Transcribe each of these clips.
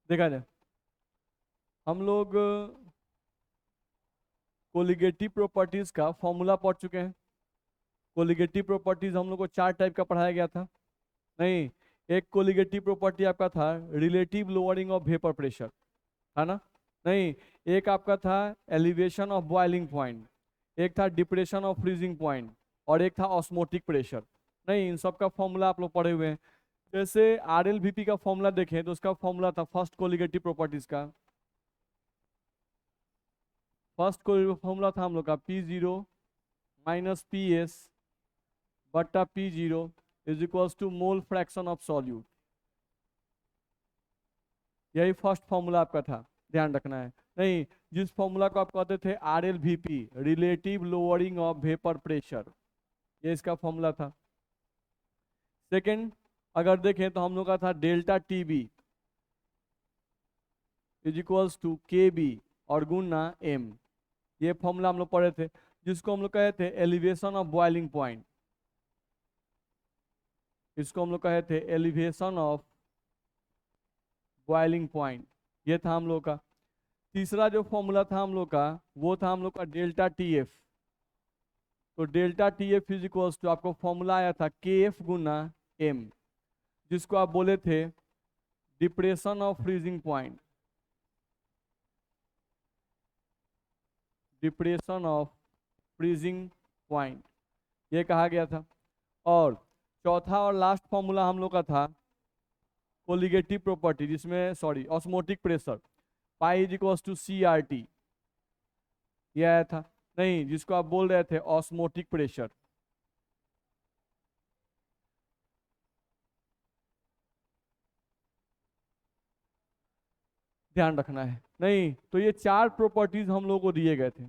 देखा जाए, हम लोग कोलिगेटिव प्रॉपर्टीज का फॉर्मूला पढ़ चुके हैं। कोलिगेटिव प्रॉपर्टीज हम लोग को 4 टाइप का पढ़ाया गया था। नहीं, एक कोलिगेटिव प्रॉपर्टी आपका था relative lowering of vapour pressure, है ना। नहीं, एक आपका था एलिवेशन ऑफ बॉइलिंग पॉइंट, एक था डिप्रेशन ऑफ फ्रीजिंग पॉइंट, और एक था ऑस्मोटिक प्रेशर। नहीं, इन सब का फॉर्मूला आप लोग पढ़े हुए हैं। जैसे आरएलवीपी का फॉर्मूला देखें तो उसका फॉर्मूला था फर्स्ट कोलिगेटिव प्रॉपर्टीज का। फर्स्ट को फॉर्मूला था हम लोग का P0 माइनस PS बट्टा P0 is equals to mole fraction of solute. यही फर्स्ट फॉर्मूला आपका था, ध्यान रखना है। नहीं, जिस फॉर्मूला को आप कहते थे RLVP, relative lowering of vapour pressure, ये इसका फॉर्मूला था। सेकंड अगर देखें तो हम लोग का था delta TB is equals to KB और गुना M। ये फॉर्मूला हम लोग पढ़े थे, जिसको हम लोग कहे थे एलिवेशन ऑफ बॉइलिंग पॉइंट। इसको हम लोग कहे थे एलिवेशन ऑफ बॉइलिंग पॉइंट, ये था हम लोग का। तीसरा जो फॉर्मूला था हम लोग का, वो था हम लोग का डेल्टा TF। तो delta TF is equals to आपको फॉर्मूला आया था KF गुना M, जिसको आप बोले थे depression of freezing point, depression of freezing point, ये कहा गया था। और चौथा और लास्ट फॉर्मूला हम लोग का था कोलिगेटिव प्रॉपर्टी, जिसमें sorry osmotic pressure, pi is equals to CRT, ये आया था। नहीं, जिसको आप बोल रहे थे ऑस्मोटिक प्रेशर। ध्यान रखना है। नहीं, तो ये 4 प्रॉपर्टीज हम लोग को दिए गए थे,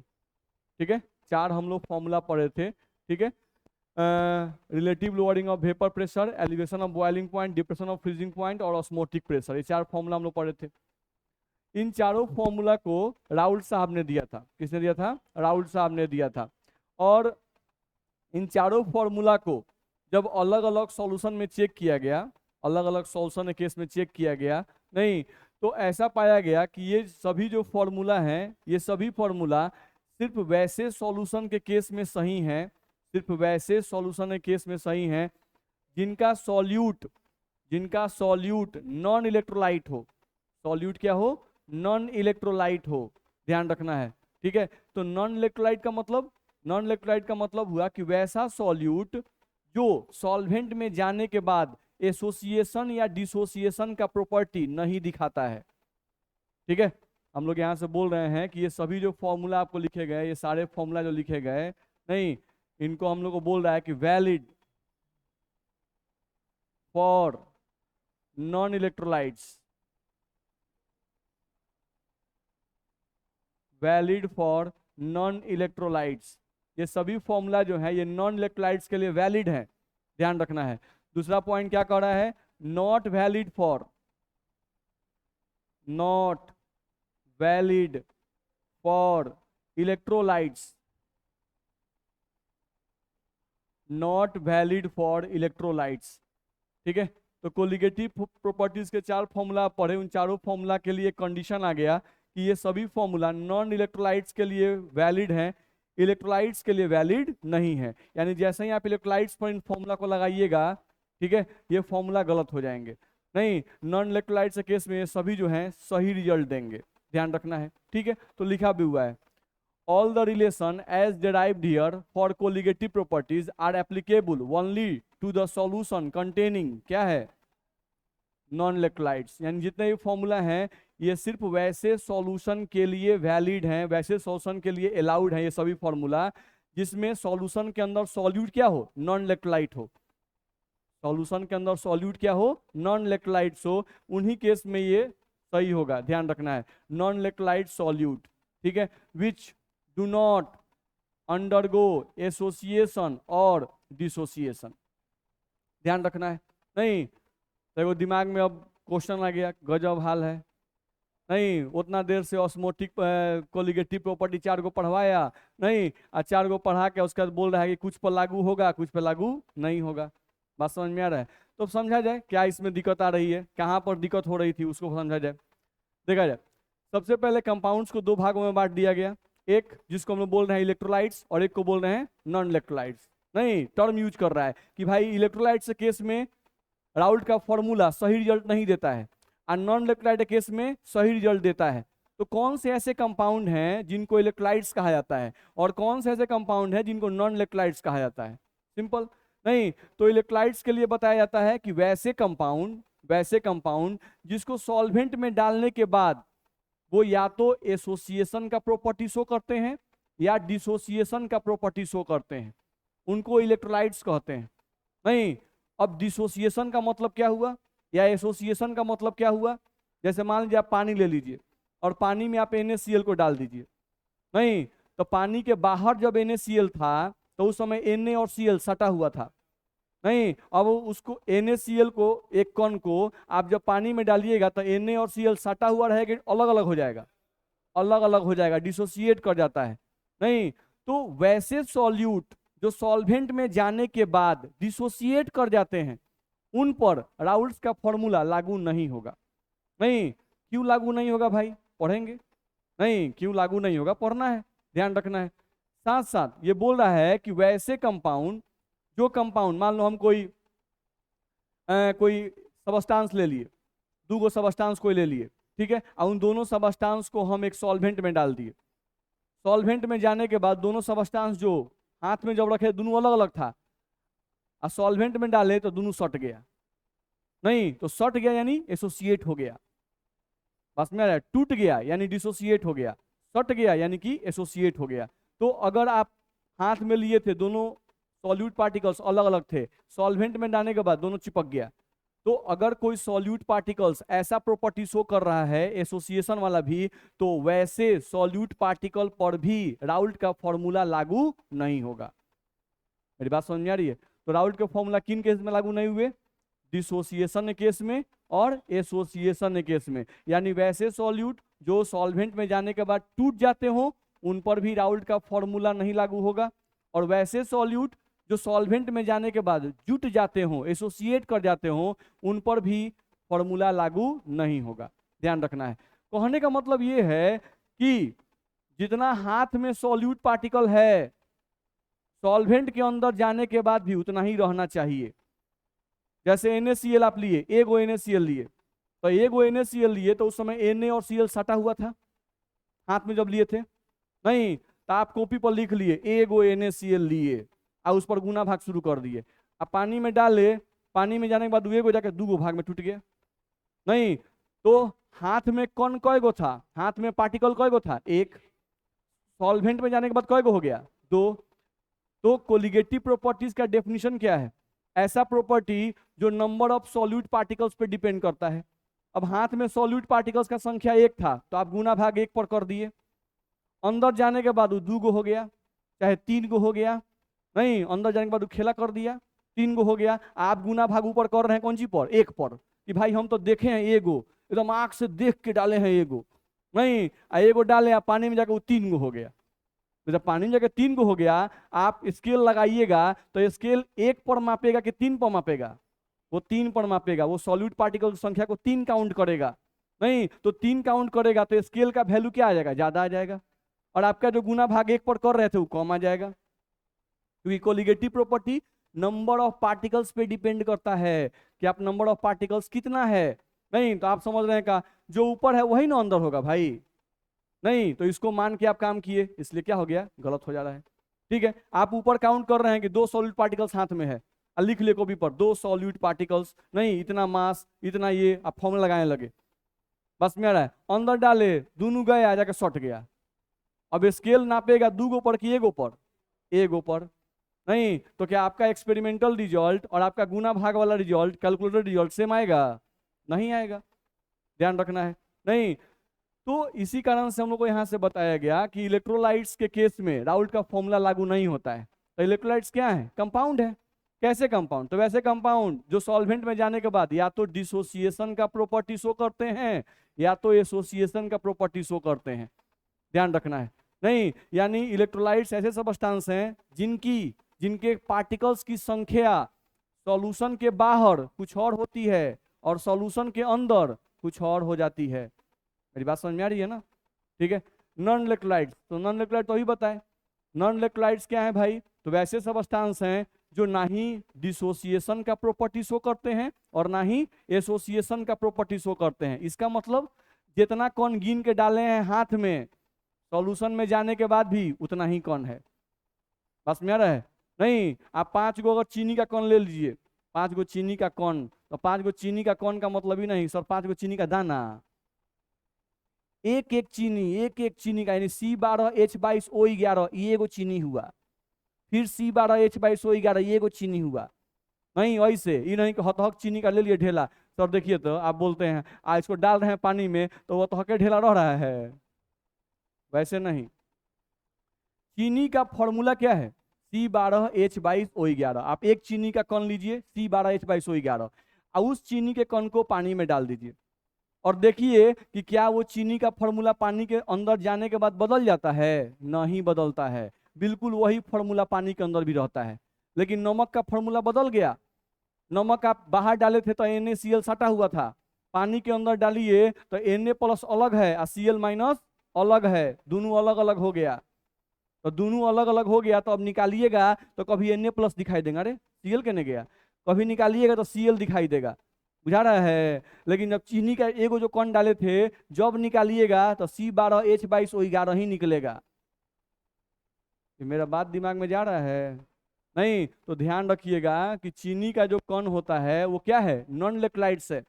ठीक है। 4 हम लोग फॉर्मूला पढ़े थे, ठीक है। Relative lowering of vapour pressure, elevation of boiling point, depression of freezing point और ऑस्मोटिक प्रेशर, ये 4 फॉर्मूला हम लोग पढ़े थे। इन चारों फॉर्मूला को राउल साहब ने दिया था। किसने दिया था? राउल साहब ने दिया था। और इन चारों फॉर्मूला को जब अलग अलग सॉल्यूशन में चेक किया गया, अलग अलग सॉल्यूशन केस में चेक किया गया, नहीं तो ऐसा पाया गया कि ये सभी जो फॉर्मूला हैं, ये सभी फॉर्मूला सिर्फ वैसे सॉल्यूशन के केस में सही हैं, सिर्फ वैसे सॉल्यूशन के केस में सही हैं जिनका सॉल्यूट नॉन इलेक्ट्रोलाइट हो। सॉल्यूट क्या हो? नॉन इलेक्ट्रोलाइट हो, ध्यान रखना है, ठीक है। तो नॉन इलेक्ट्रोलाइट का मतलब हुआ कि वैसा सॉल्यूट जो सॉल्वेंट में जाने के बाद एसोसिएशन या डिसोसिएशन का प्रॉपर्टी नहीं दिखाता है, ठीक है। हम लोग यहां से बोल रहे हैं कि ये सभी जो फॉर्मूला आपको लिखे गए, ये सारे फॉर्मूला जो लिखे गए, नहीं, इनको हम लोग को बोल रहा है कि valid for non electrolytes, valid for non electrolytes. ये सभी फॉर्मूला जो है ये नॉन इलेक्ट्रोलाइट्स के लिए वैलिड है, ध्यान रखना है। दूसरा पॉइंट क्या कह रहा है? Not valid for electrolytes, not valid for electrolytes, ठीक है। तो कोलिगेटिव प्रॉपर्टीज के 4 फॉर्मूला पढ़े, उन चारों फॉर्मूला के लिए कंडीशन आ गया कि ये सभी फॉर्मूला नॉन इलेक्ट्रोलाइट्स के लिए वैलिड हैं, इलेक्ट्रोलाइट्स के लिए वैलिड नहीं है। यानी जैसे ही आप इलेक्ट्रोलाइट्स पर इन फॉर्मूला को लगाइएगा, ठीक है, ये फॉर्मूला गलत हो जाएंगे। नहीं, नॉन इलेक्ट्रोलाइट्स के केस में ये सभी जो हैं सही रिजल्ट देंगे, ध्यान रखना है, ठीक है। तो लिखा भी हुआ है all the relation as derived here for colligative properties are applicable only to the solution containing क्या है? Non electrolytes. यानी जितने भी फॉर्मूला हैं ये सिर्फ वैसे सॉल्यूशन के लिए वैलिड हैं, वैसे सॉल्यूशन के लिए अलाउड हैं ये सभी फॉर्मूला जिसमें सॉल्यूशन के अंदर सॉल्यूट क्या हो? नॉन इलेक्ट्रोलाइट हो। सॉल्यूशन के अंदर सॉल्यूट क्या हो? नॉन इलेक्ट्रोलाइट्स हो। उन्हीं केस में ये सही होगा, ध्यान रखना है। नॉन इलेक्ट्रोलाइट सॉल्यूट, ठीक है, which do not undergo association और डिसोसिएशन, ध्यान रखना है। नहीं देखो दिमाग में अब क्वेश्चन आ गया, गजब हाल है। नहीं, उतना देर से ऑस्मोटिक कोलिगेटिव प्रॉपर्टी 4 को पढ़वाया, नहीं 4 को पढ़ा के उसके बाद बोल रहा है कि कुछ पर लागू होगा, कुछ पर लागू नहीं होगा। बात समझ में आ रहा है? तो समझा जाए क्या इसमें दिक्कत आ रही है, कहाँ पर दिक्कत हो रही थी उसको समझा जाए। देखा जाए, सबसे पहले कंपाउंड्स को दो भागों में बांट दिया गया, एक जिसको हम लोग बोल रहे हैं इलेक्ट्रोलाइट्स और एक को बोल रहे हैं नॉन इलेक्ट्रोलाइट्स। नहीं, टर्म यूज कर रहा है कि भाई इलेक्ट्रोलाइट्स के केस में राउल्ट का फॉर्मूला सही रिजल्ट नहीं देता है और नॉन इलेक्ट्रोलाइट के केस में सही रिजल्ट देता है। तो कौन से ऐसे कंपाउंड हैं जिनको इलेक्ट्रोलाइट्स कहा जाता है और कौन से ऐसे कंपाउंड हैं जिनको नॉन इलेक्ट्रोलाइट्स कहा जाता है? सिंपल। नहीं, तो इलेक्ट्रोलाइट्स के लिए बताया जाता है कि वैसे कंपाउंड जिसको सॉल्वेंट में डालने के बाद वो या तो एसोसिएशन का प्रॉपर्टी शो करते हैं या डिसोसिएशन का प्रॉपर्टी शो करते हैं, उनको इलेक्ट्रोलाइट्स कहते हैं। नहीं, अब डिसोसिएशन का मतलब क्या हुआ या एसोसिएशन का मतलब क्या हुआ? जैसे मान लीजिए आप पानी ले लीजिए और पानी में आप NaCl को डाल दीजिए। नहीं, तो पानी के बाहर जब NaCl था तो उस समय Na और Cl सटा हुआ था। नहीं, अब उसको NaCl को एक कण को आप जब पानी में डालिएगा तो Na और Cl सटा हुआ रहेगा, अलग अलग हो जाएगा, अलग अलग हो जाएगा, डिसोसिएट कर जाता है। नहीं, तो वैसे सॉल्यूट जो सॉल्वेंट में जाने के बाद डिसोसिएट कर जाते हैं उन पर राउल्ट्स का फॉर्मूला लागू नहीं होगा। नहीं, क्यों लागू नहीं होगा भाई? पढ़ेंगे। नहीं, क्यों लागू नहीं होगा, पढ़ना है, ध्यान रखना है। साथ साथ ये बोल रहा है कि वैसे कंपाउंड, जो कंपाउंड मान लो हम कोई सबस्टांस ले लिए, दो सबस्टांस कोई ले लिए, ठीक है, और उन दोनों सबस्टांस को हम एक सॉल्वेंट में डाल दिए। सॉल्वेंट में जाने के बाद दोनों सबस्टांस जो हाथ में जब रखे दोनों अलग अलग था, और सॉल्वेंट में डाले तो दोनों सट गया। नहीं, तो सट गया यानी एसोसिएट हो गया, बस में आ रहा है, टूट गया यानी डिसोसिएट हो गया, सट गया यानी कि एसोसिएट हो गया। तो अगर आप हाथ में लिए थे, दोनों सॉल्यूट पार्टिकल्स अलग अलग थे, सॉल्वेंट में डालने के बाद दोनों चिपक गया, तो अगर कोई सॉल्यूट पार्टिकल्स ऐसा प्रॉपर्टी शो कर रहा है एसोसिएशन वाला भी, तो वैसे सॉल्यूट पार्टिकल पर भी राउल्ट का फॉर्मूला लागू नहीं होगा। मेरी बात समझ में आ रही है? तो राउल्ट के फॉर्मूला किन केस में लागू नहीं हुए? डिसोसिएशन केस में और एसोसिएशन केस में। यानी वैसे सॉल्यूट जो सॉल्वेंट में जाने के बाद टूट जाते हो उन पर भी राउल्ट का फॉर्मूला नहीं लागू होगा, और वैसे सॉल्यूट जो सॉल्वेंट में जाने के बाद जुट जाते हो, एसोसिएट कर जाते हो, उन पर भी फॉर्मूला लागू नहीं होगा। ध्यान रखना है। कहने का मतलब ये है कि जितना हाथ में सॉल्यूट पार्टिकल है सॉल्वेंट के अंदर जाने के बाद भी उतना ही रहना चाहिए। जैसे NaCl आप लिए, एगो NaCl लिए, तो एगो NaCl लिए तो उस समय Na और Cl सटा हुआ था हाथ में जब लिए थे। नहीं, तो आप कॉपी पर लिख लिए एगो NaCl लिए और उस पर गुना भाग शुरू कर दिए। अब पानी में डाले, पानी में जाने के बाद एगो जाकर दूगो भाग में टूट गया। नहीं, तो हाथ में कौन कय गो था, हाथ में पार्टिकल कय गो था? एक। सॉल्वेंट में जाने के बाद कय गो हो गया? दो। तो कोलिगेटिव प्रॉपर्टीज का डेफिनेशन क्या है? ऐसा प्रॉपर्टी जो नंबर ऑफ सॉल्यूट पार्टिकल्स पे डिपेंड करता है। अब हाथ में सॉल्यूट पार्टिकल्स का संख्या एक था तो आप गुना भाग एक पर कर दिए, अंदर जाने के बाद वो दो गो हो गया, चाहे तीन गो हो गया। नहीं, अंदर जाने के बाद वो खेला कर दिया, तीन गो हो गया। आप गुना भाग ऊपर कर रहे हैं कौन सी पर? एक पर, कि भाई हम तो देखे हैं एगो, एकदम आंख से देख के डाले हैं एगो। नहीं, एगो डाले आप पानी में जाकर वो तीन गो हो गया। तो जब पानी में जाकर तीन गो हो गया, आप स्केल लगाइएगा तो स्केल एक पर मापेगा कि तीन पर मापेगा? वो तीन पर मापेगा। वो सॉल्यूट पार्टिकल की संख्या को तीन काउंट करेगा। नहीं, तो तीन काउंट करेगा तो स्केल का वैल्यू क्या आ जाएगा? ज्यादा आ जाएगा, और आपका जो गुना भाग एक पर कर रहे थे वो कम आ जाएगा, क्योंकि colligative property number of particles पे डिपेंड करता है कि आप नंबर ऑफ पार्टिकल्स कितना है। नहीं, तो आप समझ रहे हैं का जो ऊपर है वही ना अंदर होगा भाई। नहीं, तो इसको मान के आप काम किए, इसलिए क्या हो गया? गलत हो जा रहा है। ठीक है, आप ऊपर काउंट कर रहे हैं कि दो सॉल्यूट पार्टिकल्स हाथ में है, लिख ले कॉपी पर दो सॉल्यूट पार्टिकल्स, नहीं इतना मास इतना, ये आप फॉर्मूला लगाने लगे, बस में आ रहा है, अंदर डाले दोनों गए आ जाकर सट गया। अब स्केल नापेगा दूगो पर कि एगो पर? एगो पर। नहीं, तो क्या आपका एक्सपेरिमेंटल रिजल्ट और आपका गुना भाग वाला रिजल्ट, कैलकुलेटेड रिजल्ट सेम आएगा? नहीं आएगा, ध्यान रखना है। नहीं, तो इसी कारण से हम लोग को यहाँ से बताया गया कि इलेक्ट्रोलाइट्स के केस में राउल्ट का फॉर्मूला लागू नहीं होता है। तो इलेक्ट्रोलाइट्स क्या है? कंपाउंड है। कैसे कंपाउंड? तो वैसे कंपाउंड जो सॉल्वेंट में जाने के बाद या तो डिसोसिएशन का प्रॉपर्टी शो करते हैं या तो एसोसिएशन का प्रॉपर्टी शो करते हैं, ध्यान रखना है। नहीं, यानी इलेक्ट्रोलाइट्स ऐसे सब्सटेंस हैं जिनके पार्टिकल्स की संख्या सॉल्यूशन के बाहर कुछ और होती है और सॉल्यूशन के अंदर कुछ और हो जाती है। मेरी बात समझ में आ रही है ना? ठीक है। नॉन इलेक्ट्रोलाइट्स, तो नॉन इलेक्ट्रोलाइट तो ही बताए। नॉन इलेक्ट्रोलाइट्स क्या है भाई? तो वैसे सब्सटेंस हैं जो ना ही डिसोसिएशन का प्रॉपर्टी शो करते हैं और ना ही एसोसिएशन का प्रॉपर्टी शो करते हैं। इसका मतलब जितना कण गिन के डाले हैं हाथ में, सॉल्यूशन में जाने के बाद भी उतना ही कण है। बस में आ रहा है? नहीं, आप 5 गो अगर चीनी का कण ले लीजिए, 5 गो चीनी का कण, तो 5 गो चीनी का कण का मतलब ही नहीं सर 5 गो चीनी का दाना। एक एक चीनी का, यानी C12H22O11 ये एगो चीनी हुआ, फिर C12H22O11 ये एगो चीनी हुआ। नहीं ऐसे ये नहीं कि हतहक चीनी का ले लिए ढेला। सर देखिए तो आप बोलते हैं आज इसको डाल रहे हैं पानी में तो वो तो हके ढेला रह रहा है, वैसे नहीं। चीनी का फॉर्मूला क्या है? C12H22O11। आप एक चीनी का कण लीजिए C12H22O11 और उस चीनी के कण को पानी में डाल दीजिए और देखिए कि क्या वो चीनी का फॉर्मूला पानी के अंदर जाने के बाद बदल जाता है? नहीं बदलता है, बिल्कुल वही फॉर्मूला पानी के अंदर भी रहता है। लेकिन नमक का फॉर्मूला बदल गया। नमक आप बाहर डाले थे तो NaCl सटा हुआ था, पानी के अंदर डालिए तो Na+ अलग है और Cl- अलग है, दोनों अलग अलग हो गया। तो दोनों अलग अलग हो गया तो अब निकालिएगा तो कभी Na+ दिखाई देगा, अरे Cl कहने गया, कभी निकालिएगा तो Cl दिखाई देगा। बुझा रहा है? लेकिन जब चीनी का एगो जो कण डाले थे जब निकालिएगा तो C12H22O11 ही निकलेगा। ये मेरा बात दिमाग में जा रहा है? नहीं तो ध्यान रखिएगा कि चीनी का जो कण होता है वो क्या है? नॉन इलेक्ट्रोलाइट्स है।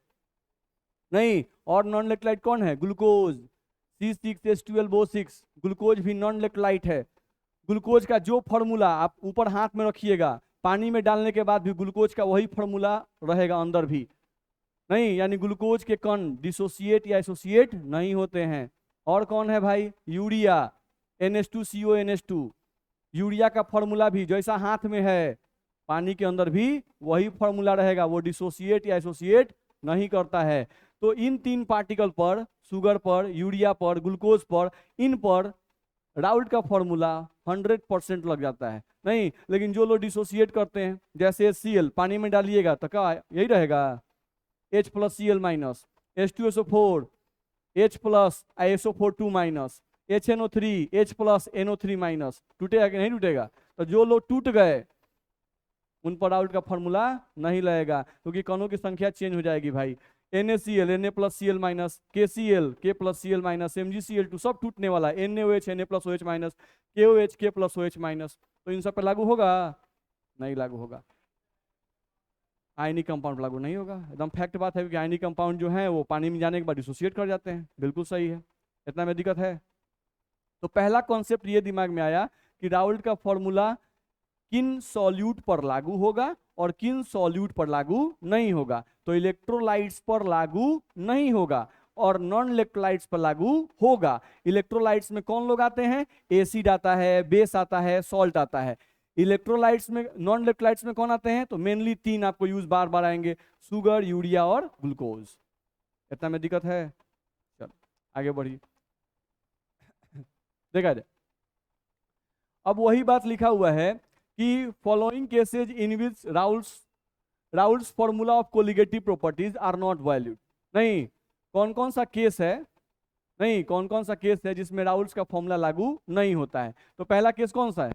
नहीं, और नॉन इलेक्ट्रोलाइट कौन है? ग्लूकोज, C6H12O6, ग्लूकोज भी नॉन इलेक्ट्रोलाइट है। ग्लूकोज का जो फॉर्मूला आप ऊपर हाथ में रखिएगा, पानी में डालने के बाद भी ग्लूकोज का वही फॉर्मूला रहेगा अंदर भी। नहीं, यानी ग्लूकोज के कण डिसोसिएट या एसोसिएट नहीं होते हैं। और कौन है भाई? Urea, NH2CO NH2। यूरिया का फॉर्मूला भी जैसा हाथ में है पानी के अंदर भी वही फॉर्मूला रहेगा, वो डिसोसिएट या एसोसिएट नहीं करता है। तो इन 3 पार्टिकल पर, शुगर पर, यूरिया पर, ग्लूकोज पर, इन पर राउल्ट का फॉर्मूला 100% लग जाता है। नहीं, लेकिन जो लोग डिसोसिएट करते हैं जैसे Cl पानी में डालिएगा तो क्या यही रहेगा? H+Cl- H2SO4 H+SO4 2- HNO3 H+NO3-। टूटेगा कि नहीं टूटेगा? तो जो लोग टूट गए उन पर आउट का फॉर्मूला नहीं लगेगा क्योंकि कणों की संख्या चेंज हो जाएगी भाई। NaCl Na+Cl-, KCl K+Cl-, MgCl2 सब टूटने वाला है। NaOH Na+OH-, KOH K+OH-। तो इन सब पर लागू होगा? नहीं लागू होगा। आयनिक कंपाउंड लागू नहीं होगा, एकदम फैक्ट बात है, क्योंकि आयनिक कंपाउंड जो है वो पानी में जाने के बाद डिसोसिएट कर जाते हैं। बिल्कुल सही है, इतना में दिक्कत है? तो पहला कॉन्सेप्ट ये दिमाग में आया कि राउल्ट का फॉर्मूला किन सॉल्यूट पर लागू होगा और किन सॉल्यूट पर लागू नहीं होगा। तो इलेक्ट्रोलाइट्स पर लागू नहीं होगा और नॉन इलेक्ट्रोलाइट्स पर लागू होगा। इलेक्ट्रोलाइट्स में कौन लोग आते हैं? एसिड आता है, बेस आता है, सॉल्ट आता है। इलेक्ट्रोलाइट्स में, नॉन इलेक्ट्रोलाइट्स में कौन आते हैं? तो मेनली 3 आपको यूज बार बार आएंगे, शुगर, यूरिया और ग्लूकोज। इतना में दिक्कत है? चलो आगे बढ़िए, देखा जाए। अब वही बात लिखा हुआ है कि following cases in which Raoult's formula of colligative properties are not valued. नहीं, कौन कौन सा केस है? नहीं, कौन कौन सा केस है जिसमें राउल्ट्स का फॉर्मूला लागू नहीं होता है? तो पहला केस कौन सा है?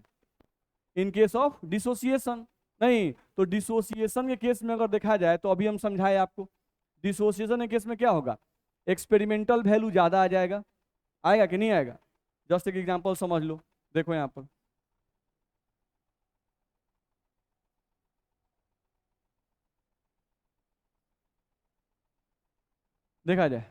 In case of dissociation. नहीं, तो डिसोसिएशन के केस में अगर देखा जाए तो अभी हम समझाए आपको, डिसोसिएशन के केस में क्या होगा? एक्सपेरिमेंटल वैल्यू ज्यादा आ जाएगा। आएगा कि नहीं आएगा? जस्ट एक एग्जांपल समझ लो, देखो यहाँ पर देखा जाए।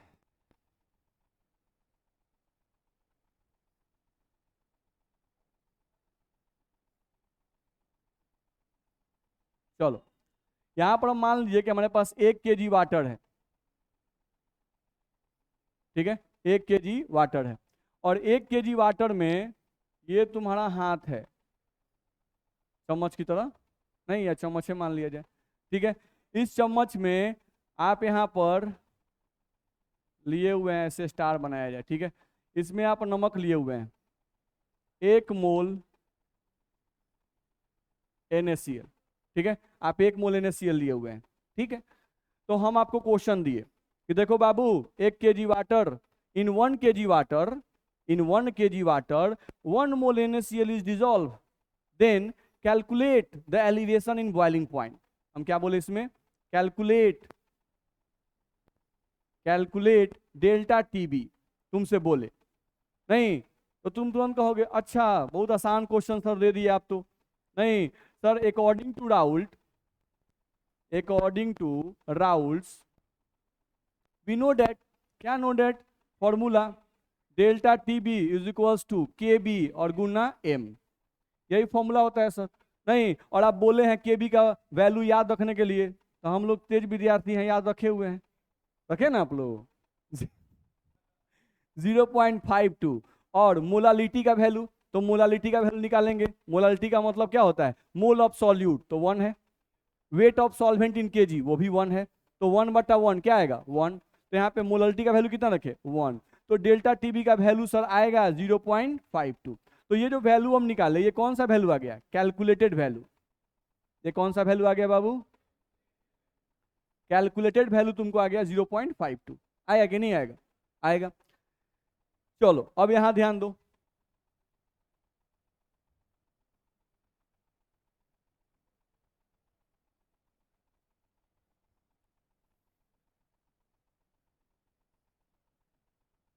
चलो यहाँ पर हम मान लीजिए कि हमारे पास 1 kg वाटर है, ठीक है, 1 kg वाटर है और 1 kg वाटर में ये तुम्हारा हाथ है चम्मच की तरह, नहीं है चम्मच है मान लिया जाए, ठीक है। इस चम्मच में आप यहाँ पर लिए हुए हैं, ऐसे स्टार बनाया जाए, ठीक है। इसमें आप नमक लिए हुए हैं 1 मोल NaCl, ठीक है। आप 1 मोल NaCl लिए हुए हैं, ठीक है। तो हम आपको क्वेश्चन दिए कि देखो बाबू 1 kg water in 1 kg water, 1 mole NaCl is dissolved. Then calculate the elevation in boiling point. हम क्या बोले इसमें? कैलकुलेट डेल्टा टीबी तुमसे बोले, नहीं तो तुम तुरंत कहोगे अच्छा बहुत आसान क्वेश्चन सर दे दिए आप तो। नहीं sir, according to Raoult's we know that, क्या know that? Formula delta TB is equals to K B और गुना एम, यही फॉर्मूला होता है सर। नहीं, और आप बोले हैं के बी का वैल्यू याद रखने के लिए, तो हम लोग तेज विद्यार्थी हैं, याद रखे हुए हैं, रखे ना आप लोग 0.52। और मोलालिटी का वैल्यू, तो मोलालिटी का वैल्यू निकालेंगे। मोलालिटी का मतलब क्या होता है? मोल ऑफ सॉल्यूट, तो 1 है। Weight of solvent in KG, वो भी 1 है, तो 1/1 क्या आएगा? 1। तो यहाँ पे मोलालिटी का वैल्यू कितना रखे? 1। तो डेल्टा टीबी का वैल्यू सर आएगा 0.52। तो ये जो वैल्यू हम निकाले, ये कौन सा वैल्यू आ गया? Calculated value. ये कौन सा वैल्यू आ गया बाबू? कैलकुलेटेड वैल्यू तुमको आ गया 0.52। आएगा कि नहीं आएगा? आएगा। चलो अब यहां ध्यान दो,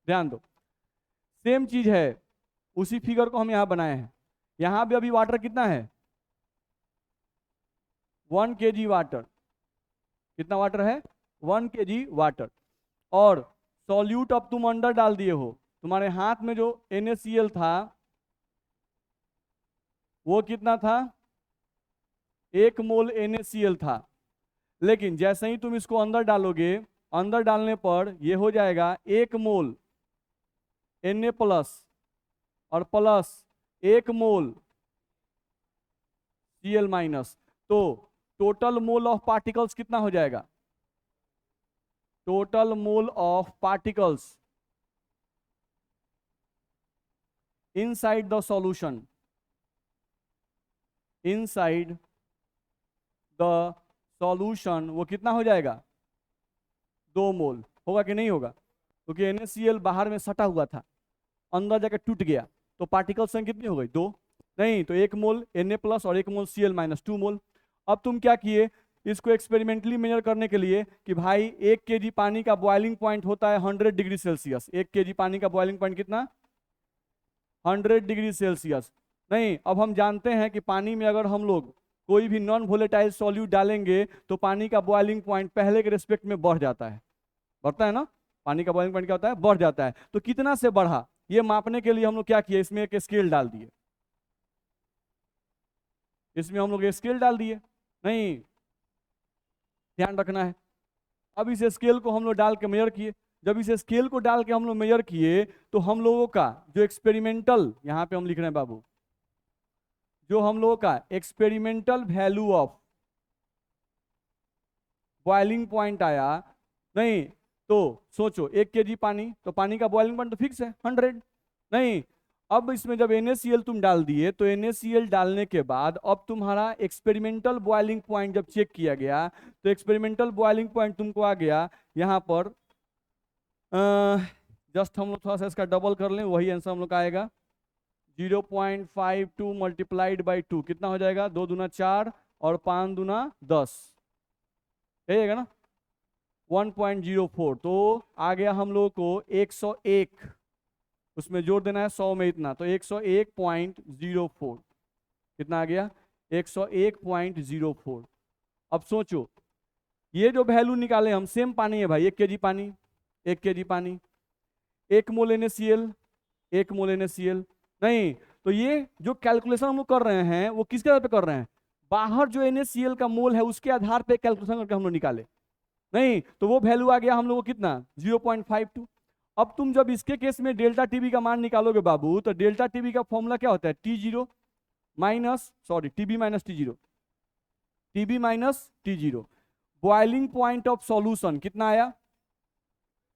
ध्यान दो, सेम चीज है, उसी फिगर को हम यहां बनाए हैं। यहां भी अभी वाटर कितना है? 1 kg वाटर। कितना वाटर है? 1 kg वाटर। और सॉल्यूट अब तुम अंदर डाल दिए हो, तुम्हारे हाथ में जो NaCl था वो कितना था? 1 मोल NaCl था। लेकिन जैसे ही तुम इसको अंदर डालोगे, अंदर डालने पर ये हो जाएगा 1 मोल Na प्लस और प्लस 1 मोल Cl माइनस। तो टोटल मोल ऑफ पार्टिकल्स कितना हो जाएगा? Total mole of particles inside the solution, inside the solution, वो कितना हो जाएगा? 2 मोल। होगा कि नहीं होगा? क्योंकि NaCl बाहर में सटा हुआ था, अंदर जाकर टूट गया, तो पार्टिकल संख्या कितनी हो गई? 2। नहीं तो 1 मोल Na प्लस और 1 मोल Cl माइनस, 2 मोल। अब तुम क्या किए, इसको एक्सपेरिमेंटली मेजर करने के लिए कि भाई 1 kg पानी का बॉइलिंग पॉइंट होता है 100 डिग्री सेल्सियस। 1 kg पानी का बॉइलिंग पॉइंट कितना? 100 डिग्री सेल्सियस। नहीं, अब हम जानते हैं कि पानी में अगर हम लोग कोई भी नॉन वोलेटाइल सॉल्यूट डालेंगे तो पानी का बॉइलिंग पॉइंट पहले के रिस्पेक्ट में बढ़ जाता है, बढ़ता है ना? पानी का बॉइलिंग पॉइंट क्या होता है? बढ़ जाता है। तो कितना से बढ़ा, ये मापने के लिए हम लोग क्या किए, इसमें एक स्केल डाल दिए। इसमें हम लोग स्केल डाल दिए। नहीं, ध्यान रखना है। अब इस स्केल को हम लोग डाल के मेजर किए। जब इस स्केल को डाल के हम लोग मेजर किए तो हम लोगों का जो एक्सपेरिमेंटल, यहां पे हम लिख रहे हैं बाबू, जो हम लोगों का experimental value of boiling point आया, नहीं तो सोचो 1 kg पानी, तो पानी का बॉइलिंग पॉइंट तो फिक्स है 100। नहीं, अब इसमें जब NaCl तुम डाल दिए तो NaCl डालने के बाद अब तुम्हारा एक्सपेरिमेंटल बॉइलिंग पॉइंट जब चेक किया गया तो एक्सपेरिमेंटल बॉइलिंग पॉइंट तुमको आ गया यहाँ पर, जस्ट हम लोग थोड़ा सा इसका डबल कर लें, वही आंसर हम लोग का आएगा 0.52 मल्टीप्लाइड बाई 2 कितना हो जाएगा? 2 दूना 4 और 5 दूना 10, यही है ना? 1.04। तो आ गया हम लोग को 101, उसमें जोड़ देना है 100 में इतना, तो 101.04 कितना आ गया? 101.04। अब सोचो ये जो वैल्यू निकाले हम, सेम पानी है भाई, 1 kg पानी, 1 kg पानी, 1 मोल NaCl, 1 मोल NaCl। नहीं तो ये जो कैलकुलेशन हम लोग कर रहे हैं वो किसके आधार पे कर रहे हैं? बाहर जो NaCl का मोल है उसके आधार पे कैलकुलेशन करके हम लोग निकाले। नहीं तो वो वैल्यू आ गया हम लोग को कितना? 0.52। अब तुम जब इसके केस में डेल्टा टीबी का मान निकालोगे बाबू, तो डेल्टा टीबी का फॉर्मूला क्या होता है? T0 minus, sorry TB minus T0, TB minus T0। Boiling point of solution कितना आया?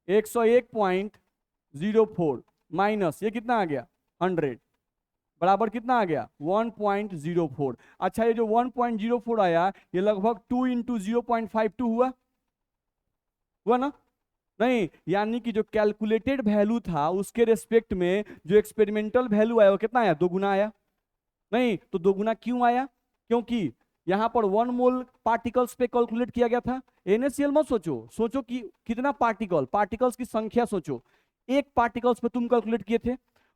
101.04 माइनस ये कितना आ गया? 100 बराबर कितना आ गया? 1.04। अच्छा ये जो 1.04 आया ये लगभग 2 × 0.52 हुआ ना? नहीं, यानी कि जो कैलकुलेटेड वैल्यू था उसके रेस्पेक्ट में जो एक्सपेरिमेंटल वैल्यू आया वो कितना आया, 2 गुना आया। नहीं तो 2 गुना क्यों आया, क्योंकि यहां पर 1 मोल पार्टिकल्स पे कैलकुलेट किया गया था। NaCl मत सोचो, सोचो कि कितना पार्टिकल्स की संख्या सोचो। एक पार्टिकल्स पे तुम कैलकुलेट किए थे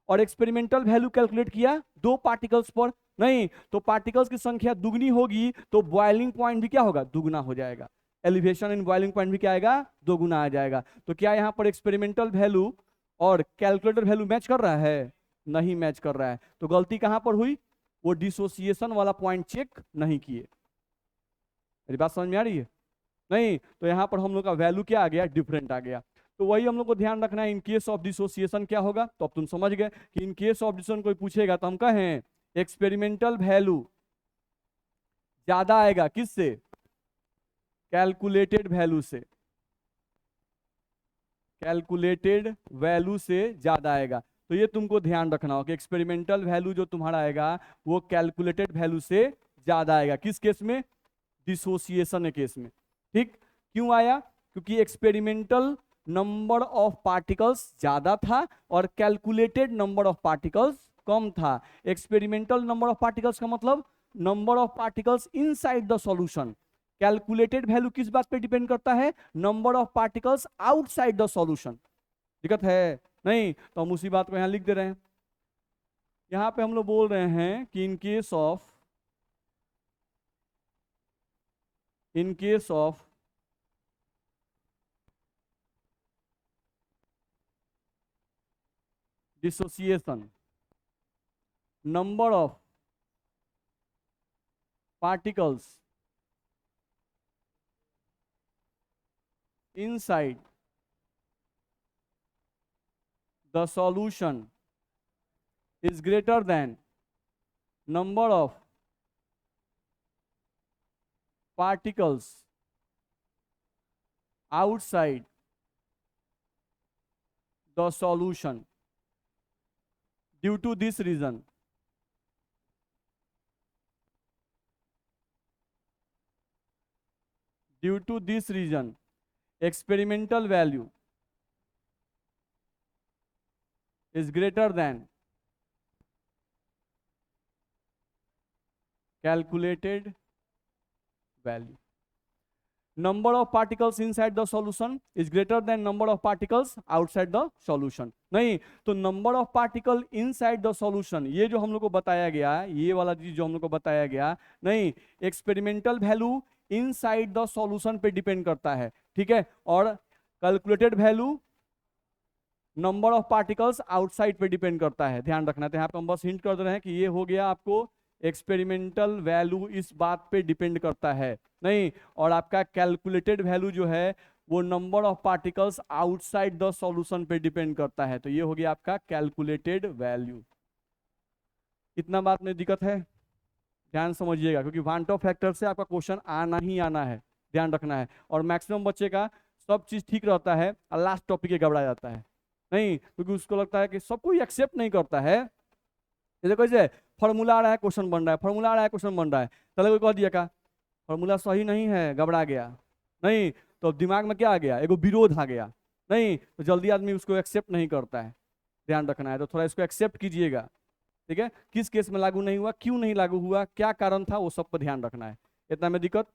और एक्सपेरिमेंटल वैल्यू कैलकुलेट किया 2 पार्टिकल्स पर। नहीं तो पार्टिकल्स की संख्या दुगनी होगी तो बॉइलिंग पॉइंट भी क्या होगा, दुगना हो जाएगा। एलिवेशन इन बॉइलिंग पॉइंट भी क्या आएगा, 2 गुना आ जाएगा। तो क्या यहाँ पर एक्सपेरिमेंटल वैल्यू और कैलकुलेटर वैल्यू मैच कर रहा है, नहीं मैच कर रहा है। तो गलती कहां पर हुई, वो डिसोसिएशन वाला पॉइंट चेक नहीं किए। मेरी बात समझ में आ रही है। नहीं तो यहाँ पर हम लोग का वैल्यू क्या आ गया, डिफरेंट आ गया। तो वही हम लोग को ध्यान रखना है, इन केस ऑफ डिसोसिएशन क्या होगा। तो अब तुम समझ गए कि इन केस ऑफ डिसोसिएशन कोई पूछेगा तो हम कहें एक्सपेरिमेंटल वैल्यू ज्यादा आएगा किससे, कैलकुलेटेड वैल्यू से, कैलकुलेटेड वैल्यू से ज्यादा आएगा। तो ये तुमको ध्यान रखना होगा कि एक्सपेरिमेंटल वैल्यू जो तुम्हारा आएगा वो कैलकुलेटेड वैल्यू से ज्यादा आएगा। किस केस में, डिसोसिएशन केस में। ठीक, क्यों आया, क्योंकि एक्सपेरिमेंटल नंबर ऑफ पार्टिकल्स ज्यादा था और कैलकुलेटेड नंबर ऑफ पार्टिकल्स कम था। एक्सपेरिमेंटल नंबर ऑफ पार्टिकल्स का मतलब number of particles inside the solution. Calculated value किस बात पे डिपेंड करता है, number of particles outside the solution. दिक्कत है, नहीं तो हम उसी बात को यहां लिख दे रहे हैं। यहां पे हम लोग बोल रहे हैं कि in case of dissociation, number of particles inside the solution is greater than number of particles outside the solution. Due to this reason, experimental value is greater than calculated value. Number of particles inside the solution is greater than number of particles outside the solution. नहीं तो number of particle inside the solution, ये जो हम लोग को बताया गया, ये वाला चीज जो हम लोग को बताया गया, नहीं experimental value inside the solution पे डिपेंड करता है। ठीक है, और calculated value number of particles outside पे डिपेंड करता है। ध्यान रखना। तो यहाँ पे हम बस हिंट कर दे रहे हैं कि ये हो गया आपको एक्सपेरिमेंटल वैल्यू इस बात पे डिपेंड करता है, नहीं और आपका कैलकुलेटेड वैल्यू जो है वो number of particles outside the solution पे डिपेंड करता है। तो ये हो गया आपका कैलकुलेटेड वैल्यू। इतना बात में दिक्कत है, ध्यान समझिएगा, क्योंकि वांटो फैक्टर से आपका क्वेश्चन आना ही आना है, ध्यान रखना है। और मैक्सिमम बच्चे का सब चीज ठीक रहता है और लास्ट टॉपिक के घबरा जाता है, नहीं क्योंकि उसको लगता है कि सब कोई एक्सेप्ट नहीं करता है। जैसे कैसे फॉर्मूला आ रहा है क्वेश्चन बन रहा है, फॉर्मूला आ रहा है क्वेश्चन बन रहा है, पहले कोई कह दिया का फॉर्मूला सही नहीं है, घबरा गया, नहीं तो दिमाग में क्या आ गया, एगो विरोध आ गया, नहीं तो जल्दी आदमी उसको एक्सेप्ट नहीं करता है। ध्यान रखना है, तो थोड़ा इसको एक्सेप्ट कीजिएगा। ठीक है, किस केस में लागू नहीं हुआ, क्यों नहीं लागू हुआ, क्या कारण था, वो सब पर ध्यान रखना है। इतना में दिक्कत।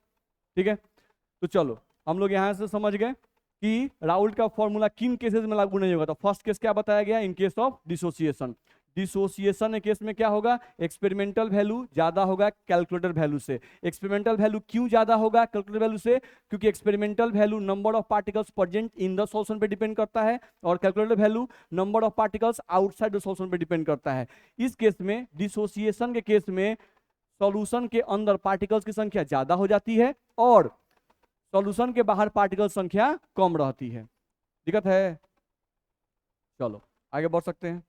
ठीक है, तो चलो हम लोग यहाँ से समझ गए कि राउल्ट का फॉर्मूला किन केसेस में लागू नहीं होगा। तो फर्स्ट केस क्या बताया गया, in case of dissociation. Dissociation case में क्या होगा, एक्सपेरिमेंटल वैल्यू ज्यादा होगा कैलकुलेटेड वैल्यू से। एक्सपेरिमेंटल वैल्यू क्यों ज्यादा होगा कैलकुलेटेड वैल्यू से, क्योंकि experimental value number of particles present in the solution पे डिपेंड करता है और calculated value number of particles outside the solution पे डिपेंड करता है। इस केस में, डिसोसिएशन के केस में, सॉल्यूशन के अंदर पार्टिकल्स की संख्या ज्यादा हो जाती है और सॉल्यूशन के बाहर पार्टिकल संख्या कम रहती है। दिक्कत है, चलो आगे बढ़ सकते हैं।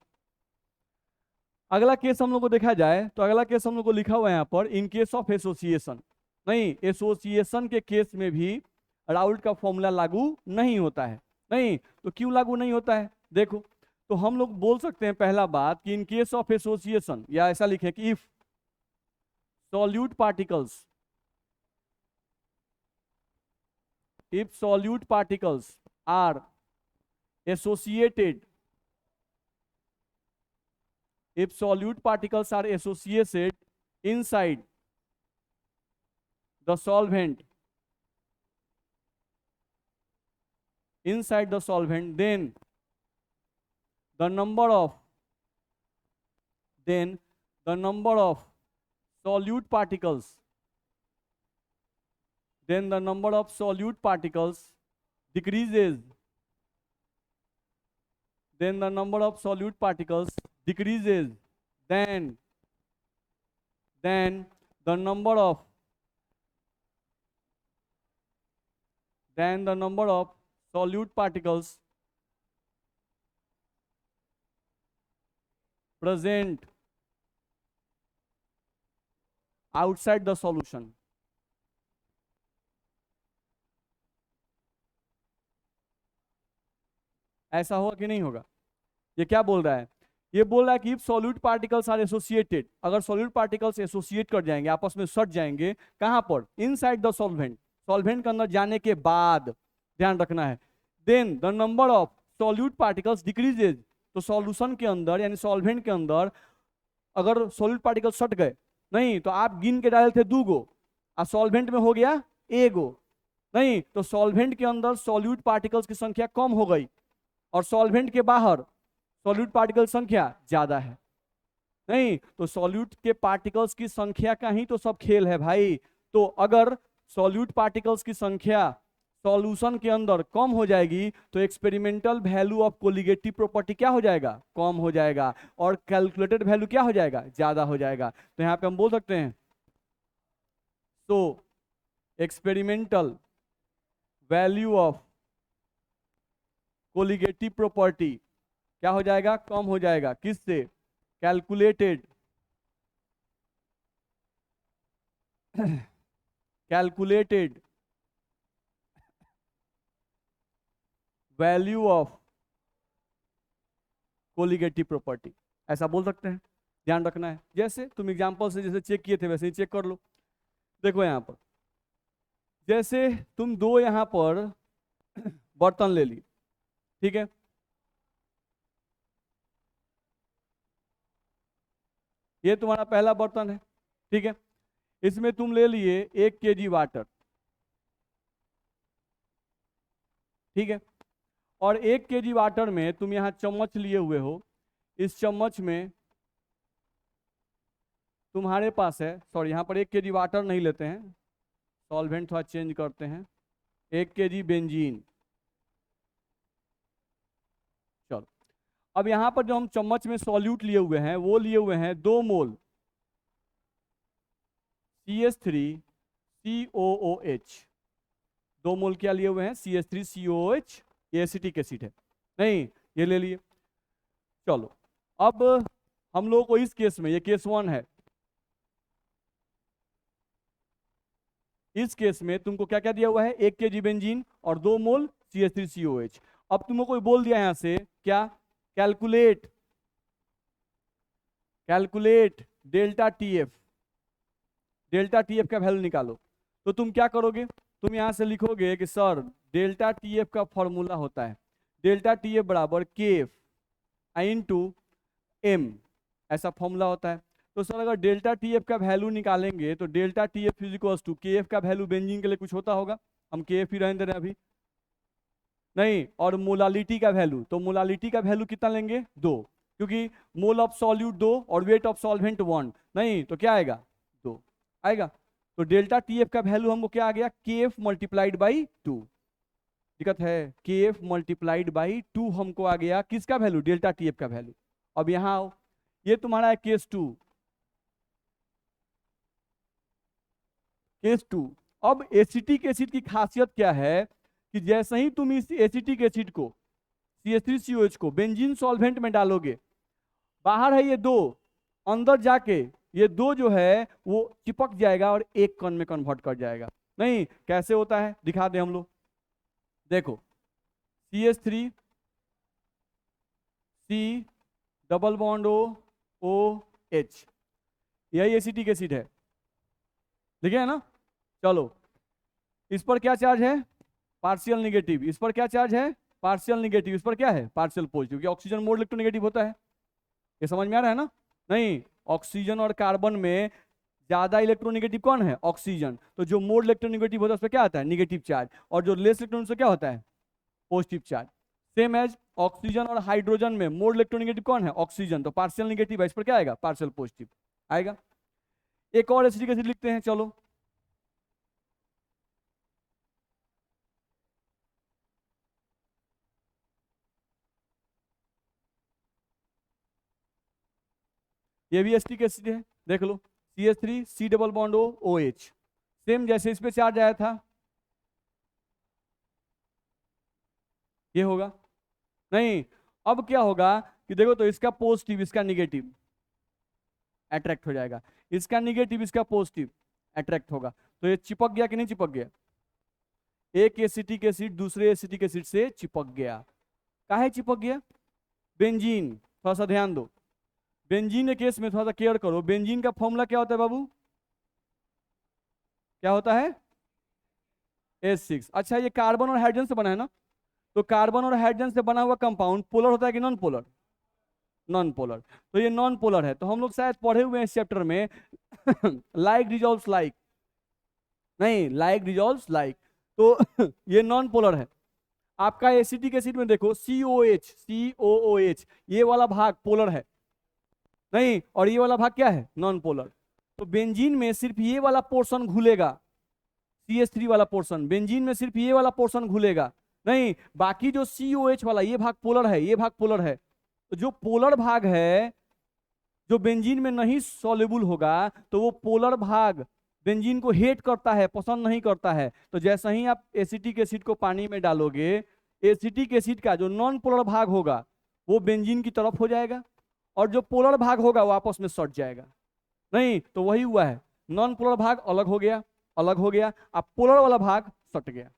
अगला केस हम लोग को देखा जाए तो अगला केस हम लोग को लिखा हुआ है यहाँ पर, इन केस ऑफ एसोसिएशन। नहीं, एसोसिएशन के केस में भी राउल्ट का फॉर्मूला लागू नहीं होता है। नहीं तो क्यों लागू नहीं होता है, देखो तो हम लोग बोल सकते हैं पहला बात कि इन केस ऑफ एसोसिएशन, या ऐसा लिखें कि if solute particles are associated, if solute particles are associated inside the solvent, then the number of solute particles decreases, then the number of solute particles decreases, then the number of solute particles present outside the solution. ऐसा होगा कि नहीं होगा? ये क्या बोल रहा है? ये बोल रहा है कि if solute particles are associated, अगर सॉल्यूट पार्टिकल्स एसोसिएट कर जाएंगे, आपस में सट जाएंगे, कहां पर? इनसाइड द सॉल्वेंट, सॉल्वेंट के अंदर जाने के बाद, ध्यान रखना है, then the number of solute particles decreases, तो सॉल्यूशन के अंदर यानी सॉल्वेंट के अंदर अगर सॉल्यूट पार्टिकल सट गए, नहीं तो आप गिन के डाले थे 2 गो, और सॉल्वेंट में हो गया 1 गो, नहीं तो सॉल्वेंट के अंदर सॉल्यूट पार्टिकल्स की संख्या कम हो गई और सॉल्वेंट के बाहर सॉल्यूट पार्टिकल संख्या ज्यादा है, नहीं तो सॉल्यूट के पार्टिकल्स की संख्या का ही तो सब खेल है भाई। तो अगर सॉल्यूट पार्टिकल्स की संख्या सॉल्यूशन के अंदर कम हो जाएगी तो experimental value of colligative property क्या हो जाएगा? कम हो जाएगा, और कैलकुलेटेड वैल्यू क्या हो जाएगा? ज्यादा हो जाएगा। तो यहां पे हम बोल सकते हैं तो experimental value of colligative property क्या हो जाएगा? कम हो जाएगा। किससे? Calculated value of colligative property, ऐसा बोल सकते हैं। ध्यान रखना है, जैसे तुम एग्जांपल से जैसे चेक किए थे वैसे ही चेक कर लो। देखो यहां पर जैसे तुम 2 यहां पर बर्तन ले ली, ठीक है, ये तुम्हारा पहला बर्तन है, ठीक है, इसमें तुम ले लिए 1 kg वाटर, ठीक है, और 1 kg वाटर में तुम यहाँ चम्मच लिए हुए हो, इस चम्मच में तुम्हारे पास है, सॉरी यहाँ पर 1 kg वाटर नहीं लेते हैं, सॉल्वेंट थोड़ा चेंज करते हैं, 1 kg बेंजीन। चलो अब यहाँ पर जो हम चम्मच में सॉल्यूट लिए हुए हैं वो लिए हुए हैं 2 मोल CH3COOH, 2 मोल क्या लिए हुए हैं? CH3COOH, ये एसिटिक एसिड है, नहीं ये ले लिए। चलो अब हम लोग को इस केस में, ये केस 1 है, इस केस में तुमको क्या क्या दिया हुआ है? 1 kg बेंजीन और 2 मोल CH3COOH। अब तुमको कोई बोल दिया यहां से क्या? Calculate delta TF, delta TF का वैल्यू निकालो। तो तुम क्या करोगे? तुम यहां से लिखोगे कि सर डेल्टा TF का फॉर्मूला होता है डेल्टा TF बराबर KF इंटू M, ऐसा फॉर्मूला होता है। तो सर अगर डेल्टा TF का वैल्यू निकालेंगे तो delta TF is equals to KF का वैल्यू बेंजीन के लिए कुछ होता होगा, हम KF ही रहने दे रहे हैं अभी, नहीं, और मोलालिटी का वैल्यू, तो मोलालिटी का वैल्यू कितना लेंगे? 2, क्योंकि मोल ऑफ सॉल्यूट 2 और वेट ऑफ सॉल्वेंट 1, नहीं तो क्या आएगा? 2 आएगा। तो डेल्टा TF का वैल्यू हमको क्या आ गया? KF मल्टीप्लाइड बाई 2, दिक्कत है, KF मल्टीप्लाइड बाई 2 हमको आ गया, किसका वैल्यू? डेल्टा TF का वैल्यू। अब यहां आओ, ये तुम्हारा है केस 2, केस 2। अब एसिटिक एसिड की खासियत क्या है कि जैसे ही तुम इस एसिटिक एसिड को CH3COH को बेंजीन सॉल्वेंट में डालोगे, बाहर है ये 2, अंदर जाके ये 2 जो है वो चिपक जाएगा और एक कण में कन्वर्ट कर जाएगा। नहीं कैसे होता है दिखा दे हम लोग। देखो CH3 C double bond OH, यही एसिटिक एसिड है, लिखे है ना। चलो इस पर क्या चार्ज है? Partial negative. इस पर क्या चार्ज है? पार्शियल निगेटिव, इस पर क्या है पार्शियल पॉजिटिव, क्योंकि ऑक्सीजन मोड इलेक्ट्रोनेगेटिव होता है। ये समझ में आ रहा है ना? नहीं, ऑक्सीजन और कार्बन में ज्यादा इलेक्ट्रोनेगेटिव कौन है? ऑक्सीजन। तो जो मोड इलेक्ट्रोनेगेटिव होता है उस पर क्या आता है? Negative charge. और जो लेस इलेक्ट्रॉन से क्या होता है? Positive charge. Same as oxygen और हाइड्रोजन में मोड इलेक्ट्रोनेगेटिव कौन है? ऑक्सीजन। तो पार्शियल निगेटिव है, इस पर क्या आएगा? पार्शियल पॉजिटिव आएगा। एक और एसिडिक एसिड लिखते हैं, चलो। ये भी एसिटिक एसिड है, देख लो। CH3 C double bond O OH, same जैसे इस पे चार्ज आया था ये होगा। नहीं, अब क्या होगा कि देखो तो इसका पॉजिटिव इसका निगेटिव अट्रैक्ट हो जाएगा, इसका निगेटिव इसका पॉजिटिव अट्रैक्ट होगा। तो ये चिपक गया कि नहीं चिपक गया? एक एसिटिक एसिड दूसरे एसिटिक एसिड से चिपक गया। काहे चिपक गया? बेंजीन, थोड़ा सा ध्यान दो। बेंजीन के केस में थोड़ा सा केयर करो। बेंजीन का फॉर्मूला क्या होता है बाबू? क्या होता है? H6। अच्छा, ये कार्बन और हाइड्रोजन से बना है ना? तो कार्बन और हाइड्रोजन से बना हुआ कंपाउंड पोलर होता है कि नॉन पोलर? Non polar. तो ये नॉन पोलर है, तो हम लोग शायद पढ़े हुए हैं इस चैप्टर में लाइक डिजॉल्व्स लाइक, नहीं लाइक डिजॉल्व्स लाइक। तो ये नॉन पोलर है। आपका एसिटिक एसिड में देखो COOH ये वाला भाग पोलर है, नहीं, और ये वाला भाग क्या है? Non polar. तो बेंजीन में सिर्फ ये वाला पोर्शन घुलेगा, CH3 वाला पोर्शन। बेंजीन में सिर्फ ये वाला पोर्शन घुलेगा, नहीं, बाकी जो COH वाला ये भाग पोलर है, ये भाग पोलर है। तो जो पोलर भाग है जो बेंजीन में नहीं सॉल्युबल होगा, तो वो पोलर भाग बेंजीन को हेट करता है, पसंद नहीं करता है। तो जैसे ही आप एसिटिक एसिड को पानी में डालोगे, एसिटिक एसिड का जो नॉन पोलर भाग होगा वो बेंजीन की तरफ हो जाएगा, और जो पोलर भाग होगा वो आपस में सट जाएगा। नहीं, तो वही हुआ है, नॉन पोलर भाग अलग हो गया, अलग हो गया, अब पोलर वाला भाग सट गया।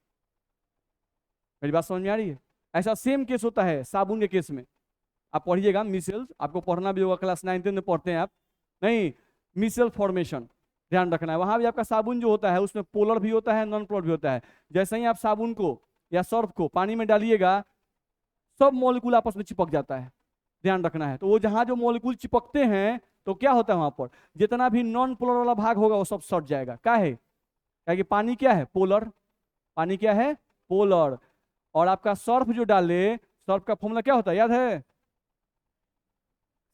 मेरी बात समझ में आ रही है? ऐसा सेम केस होता है साबुन के केस में। आप पढ़िएगा मिसेल्स, आपको पढ़ना भी होगा, क्लास 9 में पढ़ते हैं आप, नहीं, मिसेल फॉर्मेशन ध्यान रखना है। वहां भी आपका साबुन जो होता है उसमें पोलर भी होता है, नॉन पोलर भी होता है। जैसे ही आप साबुन को या सर्फ को पानी में डालिएगा, सब मॉलिक्यूल आपस में चिपक जाता है, ध्यान रखना है। तो वो जहां जो मॉलिक्यूल चिपकते हैं तो क्या होता है वहां पर? जितना भी नॉन पोलर वाला भाग होगा वो सब सट जाएगा। क्या है? क्या कि पानी क्या है? पोलर। पानी क्या है? पोलर। और आपका सर्फ जो डाले, सर्फ का फॉर्मूला क्या होता है याद है?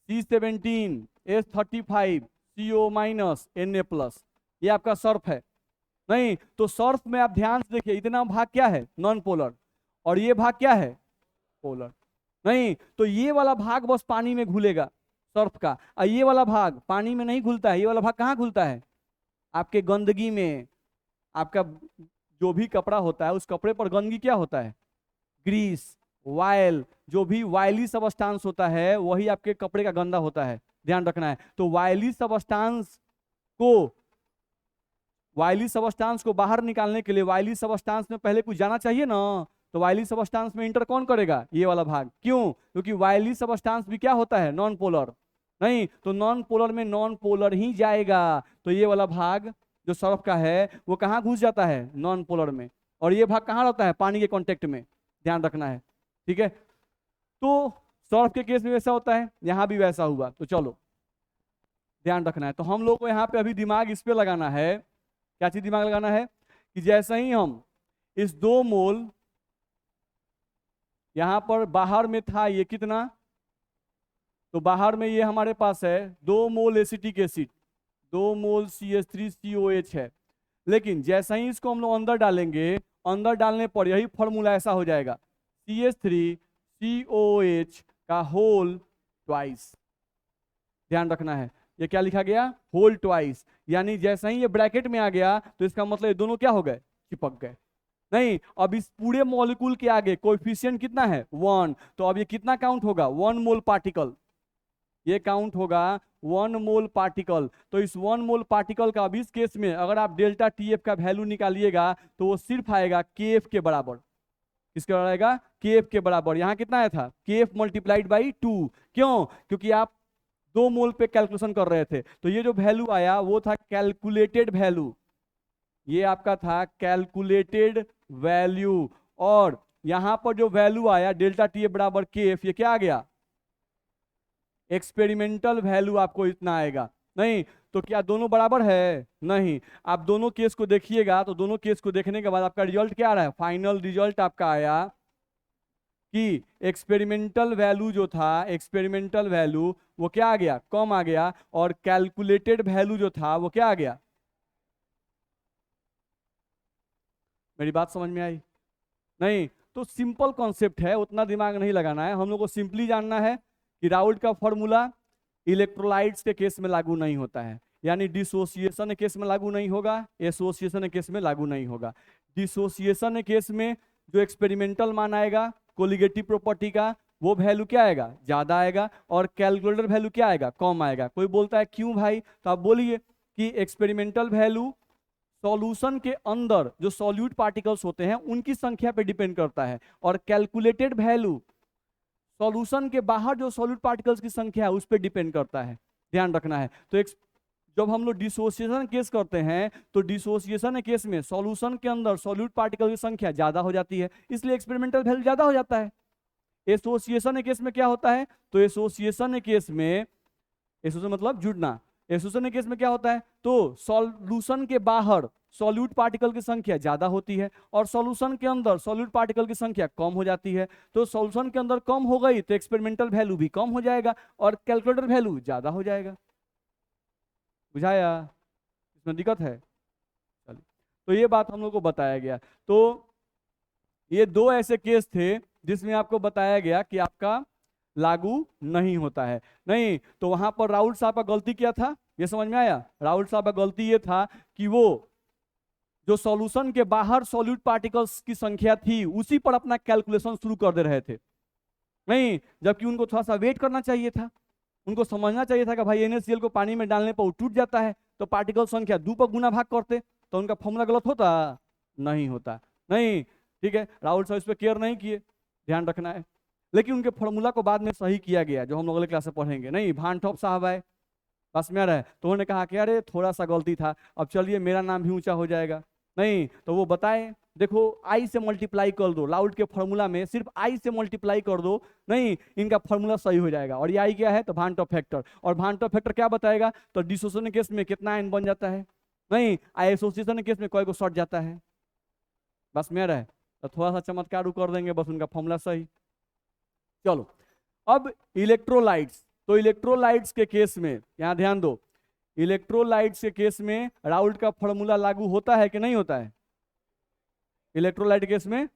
C17H35 CO minus Na plus, ये आपका सर्फ है। नहीं, तो सर्फ में आप ध्यान से देखिए, इतना भाग क्या है? नॉन पोलर, और ये भाग क्या है? पोलर। नहीं, तो ये वाला भाग बस पानी में घुलेगा सर्फ का, और ये वाला भाग पानी में नहीं घुलता है। ये वाला भाग कहाँ घुलता है? आपके गंदगी में। आपका जो भी कपड़ा होता है उस कपड़े पर गंदगी क्या होता है? ग्रीस, वायल, जो भी वायली सबस्टांस होता है वही आपके कपड़े का गंदा होता है, ध्यान रखना है। तो वायली सबस्टांस को बाहर निकालने के लिए वायली सबस्टांस में पहले कुछ जाना चाहिए ना। तो वायली सबस्टांस में इंटर कौन करेगा? ये वाला भाग। क्यों? क्योंकि वायली सबस्टांस भी क्या होता है? Non polar. नहीं, तो नॉन पोलर में नॉन पोलर ही जाएगा। तो ये वाला भाग जो सर्फ का है वो कहाँ घुस जाता है? नॉन पोलर में। और ये भाग कहाँ रहता है? पानी के कॉन्टेक्ट में, ध्यान रखना है, ठीक है। तो सर्फ के केस में वैसा होता है, यहां भी वैसा हुआ। तो चलो ध्यान रखना है। तो हम लोग को यहाँ पे अभी दिमाग इस पे लगाना है, क्या चीज दिमाग लगाना है? कि जैसे ही हम इस 2 मोल, यहां पर बाहर में था ये कितना, तो बाहर में ये हमारे पास है 2 मोल एसिटिक एसिड, 2 मोल CH3COH है। लेकिन जैसे ही इसको हम लोग अंदर डालेंगे, अंदर डालने पर यही फॉर्मूला ऐसा हो जाएगा, CH3COH का होल ट्वाइस। ध्यान रखना है, ये क्या लिखा गया? Whole twice. यानी जैसे ही ये ब्रैकेट में आ गया तो इसका मतलब ये दोनों क्या हो गए? चिपक गए। नहीं, अब इस पूरे मॉलिक्यूल के आगे कोएफिशिएंट कितना है? 1। तो अब ये कितना काउंट होगा? 1 मोल पार्टिकल। ये काउंट होगा 1 मोल पार्टिकल। तो इस 1 मोल पार्टिकल का अब इस केस में अगर आप डेल्टा TF का वैल्यू निकालिएगा तो वो सिर्फ आएगा KF के बराबर। किसके बराबर आएगा? KF के बराबर। यहाँ कितना आया था? KF multiplied by 2। क्यों? क्योंकि आप 2 मोल पे कैलकुलेशन कर रहे थे। तो ये जो वैल्यू आया वो था कैलकुलेटेड वैल्यू, ये आपका था कैलकुलेटेड वैल्यू। और यहां पर जो वैल्यू आया डेल्टा टी बराबर के एफ, ये क्या आ गया? एक्सपेरिमेंटल वैल्यू आपको इतना आएगा। नहीं तो क्या दोनों बराबर है? नहीं। आप दोनों केस को देखिएगा तो दोनों केस को देखने के बाद आपका रिजल्ट क्या आ रहा है? फाइनल रिजल्ट आपका आया कि एक्सपेरिमेंटल वैल्यू जो था, एक्सपेरिमेंटल वैल्यू वो क्या आ गया? कम आ गया। और कैलकुलेटेड वैल्यू जो था वो क्या आ गया? मेरी बात समझ में आई? नहीं तो सिंपल कॉन्सेप्ट है, उतना दिमाग नहीं लगाना है, हम लोग को सिंपली जानना है कि राउल्ट का फॉर्मूला इलेक्ट्रोलाइट्स के केस में लागू नहीं होता है, यानी डिसोसिएशन के केस में लागू नहीं होगा, एसोसिएशन के केस में लागू नहीं होगा। डिसोसिएशन के केस में जो एक्सपेरिमेंटल मान आएगा कोलिगेटिव प्रॉपर्टी का, वो वैल्यू क्या आएगा? ज्यादा आएगा। और कैलकुलेटर वैल्यू क्या आएगा? कम आएगा। कोई बोलता है क्यों भाई? तो आप बोलिए कि एक्सपेरिमेंटल वैल्यू सॉल्यूशन के अंदर जो सॉल्यूट पार्टिकल्स होते हैं उनकी संख्या पे डिपेंड करता है, और कैलकुलेटेड वैल्यू सॉल्यूशन के बाहर जो सॉल्यूट पार्टिकल्स की संख्या है उस पर डिपेंड करता है। ध्यान रखना है। तो एक जब हम लोग डिसोसिएशन केस करते हैं तो डिसोसिएशन केस में सॉल्यूशन के अंदर सॉल्यूट पार्टिकल की संख्या ज्यादा हो जाती है, इसलिए एक्सपेरिमेंटल वैल्यू ज्यादा हो जाता है। एसोसिएशन केस में क्या होता है? तो एसोसिएशन केस में, एसोसिएशन मतलब जुड़ना, एसोसिएशन केस में क्या होता है? तो सॉल्यूशन के बाहर सॉल्यूट पार्टिकल की संख्या ज्यादा होती है और सॉल्यूशन के अंदर सॉल्यूट पार्टिकल की संख्या कम हो जाती है। तो सॉल्यूशन के अंदर कम हो गई तो एक्सपेरिमेंटल वैल्यू भी कम हो जाएगा और कैलकुलेटर वैल्यू ज्यादा हो जाएगा। बुझाया? इसमें दिक्कत है? चलिए, तो ये बात हम लोग को बताया गया। तो ये दो ऐसे केस थे जिसमें आपको बताया गया कि आपका लागू नहीं होता है। नहीं तो वहां पर राहुल साहब का गलती क्या था? ये समझ में आया? राहुल साहब का गलती ये था कि वो जो सॉल्यूशन के बाहर सॉल्यूट पार्टिकल्स की संख्या थी उसी पर अपना कैलकुलेशन शुरू कर दे रहे थे। नहीं, जबकि उनको थोड़ा सा वेट करना चाहिए था, उनको समझना चाहिए था कि भाई NaCl को पानी में डालने पर वो टूट जाता है, तो पार्टिकल संख्या 2 पर गुना भाग करते तो उनका फॉर्मूला गलत होता? नहीं होता। नहीं, ठीक है, राहुल साहब इस पर केयर नहीं किए, ध्यान रखना है। लेकिन उनके फॉर्मूला को बाद में सही किया गया, जो हम लोग अगले क्लास में पढ़ेंगे। नहीं, भान टॉप साहब आए, बस में आ रहा है, तो उन्होंने कहा कि अरे थोड़ा सा गलती था, अब चलिए मेरा नाम भी ऊंचा हो जाएगा। नहीं तो वो बताए, देखो आई से मल्टीप्लाई कर दो, राउल्ट के फॉर्मूला में सिर्फ आई से मल्टीप्लाई कर दो, नहीं इनका फॉर्मूला सही हो जाएगा। और ये आई क्या है? तो भान टॉप फैक्टर। और भान टॉप फैक्टर क्या बताएगा? तो डिसोसिएशन केस में कितना आयन बन जाता है, नहीं एसोसिएशन केस में कोई को सट जाता है। बस में रहे तो थोड़ा सा चमत्कार कर देंगे, बस उनका फॉर्मूला सही। चलो, अब इलेक्ट्रोलाइट्स। तो इलेक्ट्रोलाइट्स के केस में यहां ध्यान दो, इलेक्ट्रोलाइट्स के केस में राउल्ट का फॉर्मूला लागू होता है कि नहीं होता है? इलेक्ट्रोलाइट केस में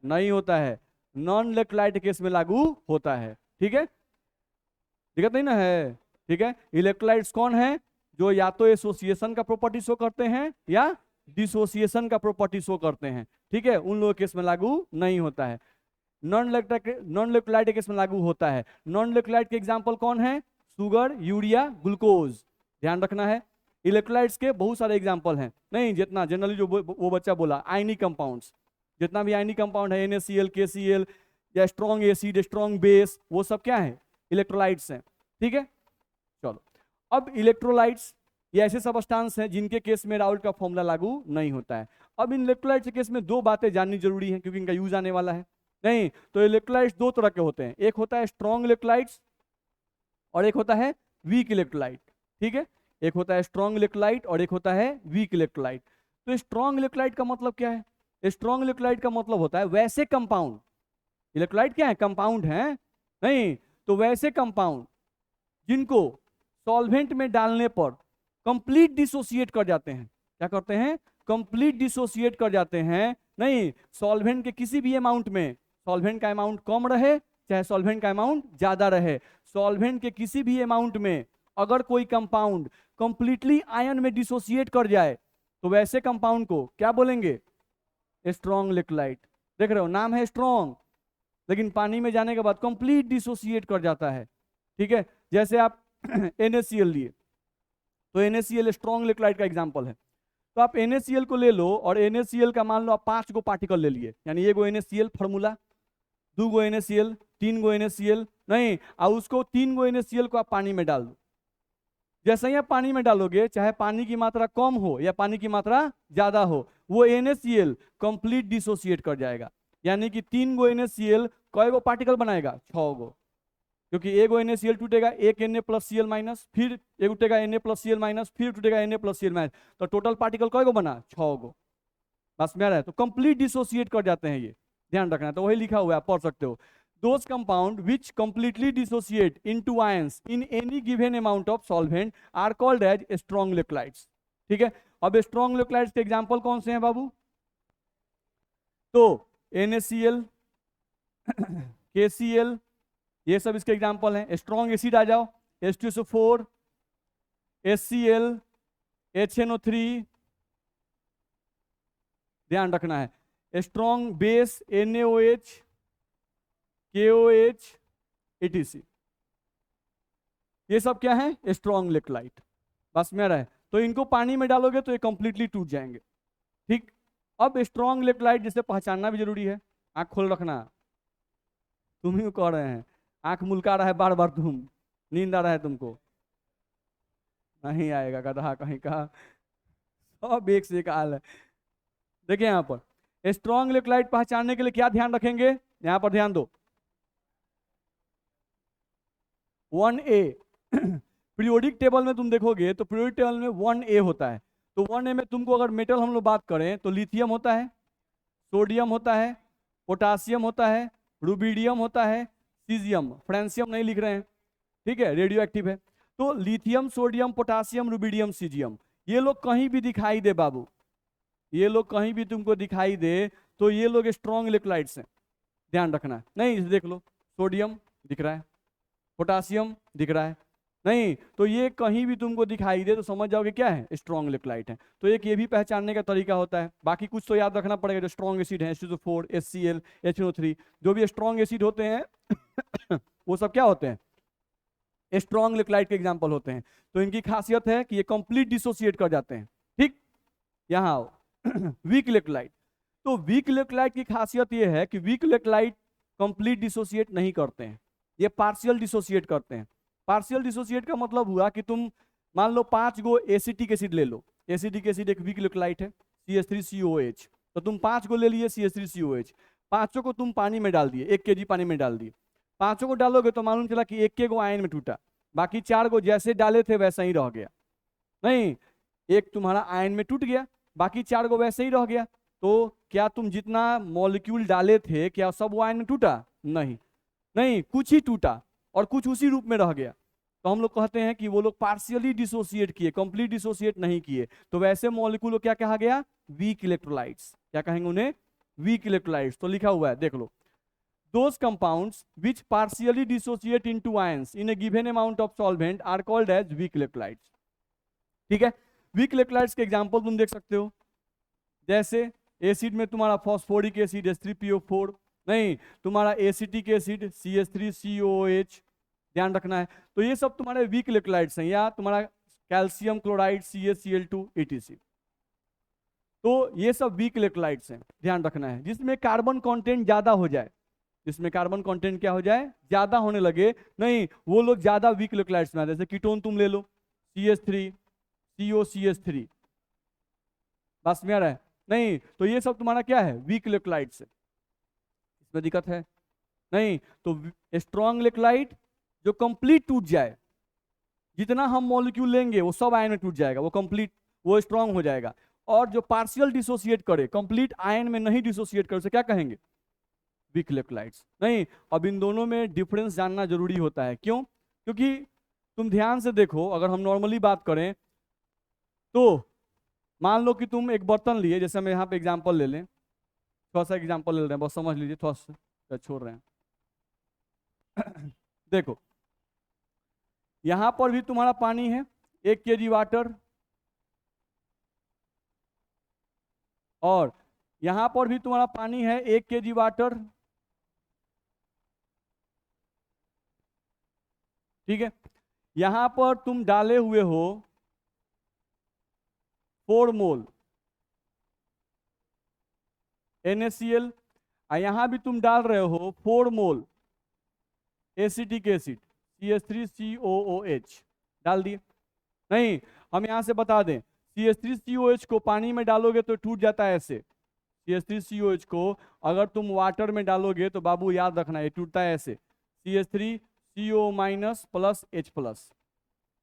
नहीं होता है, नॉन इलेक्ट्रोलाइट केस में लागू होता है। ठीक है, दिक्कत नहीं ना है? ठीक है, इलेक्ट्रोलाइट्स कौन है? जो या तो एसोसिएशन का प्रॉपर्टी शो करते हैं या डिसोसिएशन का प्रॉपर्टी शो करते हैं। ठीक है, उन लोगों के केस में लागू नहीं होता है। नॉन इलेक्ट्रोलाइट केस में लागू होता है। नॉन इलेक्ट्रोलाइट के एग्जांपल कौन है? Sugar, urea, glucose. ध्यान रखना है, इलेक्ट्रोलाइट्स के बहुत सारे एग्जांपल हैं। नहीं, जितना जनरली जो वो बच्चा बोला, आयनिक कंपाउंड्स, जितना भी आयनिक कंपाउंड है, NaCl, KCl या स्ट्रॉन्ग एसिड, स्ट्रॉन्ग बेस, वो सब क्या है? इलेक्ट्रोलाइट्स हैं। ठीक है, चलो, अब इलेक्ट्रोलाइट्स ये ऐसे सब्सटेंस हैं जिनके केस में राउल्ट का फॉर्मूला लागू नहीं होता है। अब इन इलेक्ट्रोलाइट्स के केस में दो बातें जाननी जरूरी है क्योंकि इनका यूज आने वाला है। नहीं तो इलेक्ट्रोलाइट्स दो तरह के होते हैं, एक होता है स्ट्रॉन्ग इलेक्ट्रोलाइट्स और एक होता है वीक इलेक्ट्रोलाइट। ठीक है, एक होता है स्ट्रॉन्ग इलेक्ट्रोलाइट और एक होता है वीक इलेक्ट्रोलाइट। तो स्ट्रॉन्ग इलेक्ट्रोलाइट का मतलब क्या है? स्ट्रॉन्ग इलेक्ट्रोलाइट का मतलब होता है वैसे कंपाउंड, इलेक्ट्रोलाइट क्या है? कंपाउंड है। नहीं तो वैसे कंपाउंड जिनको सॉल्वेंट में डालने पर कंप्लीट डिसोसिएट कर जाते हैं। क्या करते हैं? कंप्लीट डिसोसिएट कर जाते हैं। नहीं, सॉल्वेंट के किसी भी अमाउंट में, सॉल्वेंट का अमाउंट कम रहे चाहे सॉल्वेंट का अमाउंट ज्यादा रहे, सॉल्वेंट के किसी भी अमाउंट में अगर कोई कंपाउंड कंप्लीटली आयन में डिसोसिएट कर जाए तो वैसे कंपाउंड को क्या बोलेंगे? Strong electrolyte. देख रहे हो, नाम है स्ट्रॉन्ग, लेकिन पानी में जाने के बाद कंप्लीट डिसोसिएट कर जाता है। ठीक है, जैसे आप NaCl लिए, तो NaCl स्ट्रॉन्ग इलेक्ट्रोलाइट का एग्जांपल है। तो आप NaCl को ले लो और NaCl का मान लो आप 5 गो पार्टिकल ले लिए, यानी एगो NaCl फॉर्मूला, 2 गो NaCl, 3 गो NaCl, नहीं और उसको 3 गो NaCl को आप पानी में डाल दो। जैसे ही आप पानी में डालोगे, चाहे पानी की मात्रा कम हो या पानी की मात्रा ज्यादा हो, वो NaCl कंप्लीट डिसोसिएट कर जाएगा। यानी कि 3 गो NaCl कई गो पार्टिकल बनाएगा? 6 गो, क्योंकि एक गो NaCl टूटेगा, एक Na प्लस Cl माइनस, फिर एक टूटेगा Na प्लस Cl माइनस, फिर टूटेगा Na प्लस Cl माइनस, तो टोटल पार्टिकल कई गो बना? 6 गो। बस में आ रहा है, तो कंप्लीट डिसोसिएट कर जाते हैं ये, ध्यान रखना है। तो वही लिखा हुआ है, आप पढ़ सकते हो। Those compound which completely dissociate into ions in any given amount of solvent are called as strong electrolytes। ठीक है, अब स्ट्रॉन्ग इलेक्ट्रोलाइट्स के एग्जांपल कौन से हैं बाबू? तो NaCl, KCl, ये सब इसके एग्जांपल हैं। स्ट्रॉन्ग एसिड आ जाओ, H2SO4, HCl, HNO3, ध्यान रखना है। Strong base NaOH, KOH, etc, ये सब क्या है? Strong electrolyte. बस में रहा है, तो इनको पानी में डालोगे तो ये कंप्लीटली टूट जाएंगे। ठीक, अब स्ट्रॉन्ग इलेक्ट्रोलाइट जिसे पहचानना भी जरूरी है। आंख खोल रखना, तुम ही कह रहे हैं, आंख मुलका रहा है बार बार, तुम नींद आ रहा है तुमको? नहीं आएगा गधा कहीं का, सब एक से एक हाल है। देखिए यहाँ पर स्ट्रॉन्ग इलेक्ट्रोलाइट पहचानने के लिए क्या ध्यान रखेंगे, यहाँ पर ध्यान दो। 1A पीरियोडिक टेबल में तुम देखोगे तो पीरियोडिक टेबल में 1A होता है। तो 1A में तुमको अगर मेटल हम लोग बात करें तो लिथियम होता है, सोडियम होता है, पोटासियम होता है, रुबिडियम होता है, सीजियम, फ्रांसियम नहीं लिख रहे हैं, ठीक है, रेडियो एक्टिव है। तो lithium, sodium, potassium, rubidium, caesium, ये लोग कहीं भी दिखाई दे बाबू, ये लोग कहीं भी तुमको दिखाई दे तो ये लोग स्ट्रॉन्ग इलेक्ट्रोलाइट्स हैं, ध्यान रखना। नहीं देख लो, सोडियम दिख रहा है, पोटासियम दिख रहा है, नहीं तो ये कहीं भी तुमको दिखाई दे तो समझ जाओगे क्या है? स्ट्रॉन्ग इलेक्ट्रोलाइट है। तो एक ये भी पहचानने का तरीका होता है। बाकी कुछ तो याद रखना पड़ेगा, जो स्ट्रॉन्ग एसिड है, H2SO4, HCl, HNO3, जो भी स्ट्रॉन्ग एसिड होते हैं वो सब क्या होते हैं? स्ट्रॉन्ग इलेक्ट्रोलाइट के एग्जाम्पल होते हैं। तो इनकी खासियत है कि ये कंप्लीट डिसोसिएट कर जाते हैं। ठीक, यहाँ आओ वीक इलेक्ट्रोलाइट। तो वीक इलेक्ट्रोलाइट की खासियत ये है कि वीक इलेक्ट्रोलाइट कंप्लीट डिसोसिएट नहीं करते हैं, ये पार्शियल डिसोसिएट करते हैं। पार्शियल डिसोसिएट का मतलब हुआ कि तुम मान लो 5 गो एसिटिक एसिड ले लो, एसिटिक एसिड एक वीक इलेक्ट्रोलाइट है, CH3COH, तो तुम 5 गो ले लिए CH3COH, पांचों को तुम पानी में डाल दिए, 1 kg पानी में डाल दिए। पांचों को डालोगे तो मालूम चला कि 1 गो आयन में टूटा, बाकी 4 गो जैसे डाले थे वैसा ही रह गया। नहीं, एक तुम्हारा आयन में टूट गया, बाकी 4 गो वैसे ही रह गया। तो क्या तुम जितना मॉलिक्यूल डाले थे क्या सब वो आयन में टूटा? नहीं, नहीं, कुछ ही टूटा और कुछ उसी रूप में रह गया। तो हम लोग कहते हैं कि वो लोग पार्शियली डिसोसिएट किए, कंप्लीट डिसोसिएट नहीं किए। तो वैसे मॉलिक्यूल को क्या कहा गया? Weak electrolytes. क्या कहेंगे उन्हें? Weak electrolytes. तो लिखा हुआ है, देख लो, those compounds which partially dissociate into ions in a given amount of solvent are called as weak electrolytes। ठीक है, वीक इलेक्ट्रोलाइट्स के एग्जांपल तुम देख सकते हो, जैसे एसिड में तुम्हारा फॉस्फोरिक एसिड H3PO4, नहीं तुम्हारा एसिटिक एसिड CH3COOH, ध्यान रखना है। तो ये सब तुम्हारे वीक इलेक्ट्रोलाइट्स हैं, या तुम्हारा कैल्शियम क्लोराइड CaCl2 etc। तो ये सब वीक इलेक्ट्रोलाइट्स हैं, ध्यान रखना है। जिसमें कार्बन कंटेंट ज्यादा हो जाए, जिसमें कार्बन कंटेंट क्या हो जाए? ज्यादा होने लगे, नहीं वो लोग ज्यादा वीक इलेक्ट्रोलाइट्स में आते हैं। जैसे कीटोन तुम ले लो, CH3 COCH3, बस में आ रहा है? नहीं, तो ये सब तुम्हारा क्या है? वीक इलेक्ट्रोलाइट्स है। इसमें दिक्कत है? नहीं, तो स्ट्रॉन्ग इलेक्ट्रोलाइट जो कंप्लीट टूट जाए, जितना हम मॉलिक्यूल लेंगे वो सब आयन में टूट जाएगा, वो कंप्लीट, वो स्ट्रॉन्ग हो जाएगा। और जो पार्शियल डिसोसिएट करे, कंप्लीट आयन में नहीं डिसोसिएट करे, उसे क्या कहेंगे? Weak electrolytes. नहीं, अब इन दोनों में डिफरेंस जानना जरूरी होता है। क्यों? क्योंकि तुम ध्यान से देखो, अगर हम नॉर्मली बात करें तो मान लो कि तुम एक बर्तन लिए, जैसे हम यहाँ पे एग्जांपल ले लें, थोड़ा सा एग्जांपल ले रहे हैं, बस समझ लीजिए, थोड़ा सा छोड़ रहे हैं देखो, यहां पर भी तुम्हारा पानी है, 1 kg वाटर, और यहां पर भी तुम्हारा पानी है, 1 kg वाटर, ठीक है। यहां पर तुम डाले हुए हो 4 मोल NaCl, और यहां भी तुम डाल रहे हो 4 मोल एसिटिक एसिड CH3COOH, डाल दिए। नहीं, हम यहां से बता दें, CH3COH को पानी में डालोगे तो टूट जाता है ऐसे, CH3COH को अगर तुम वाटर में डालोगे तो बाबू याद रखना ये टूटता है ऐसे, CH3CO- प्लस H+,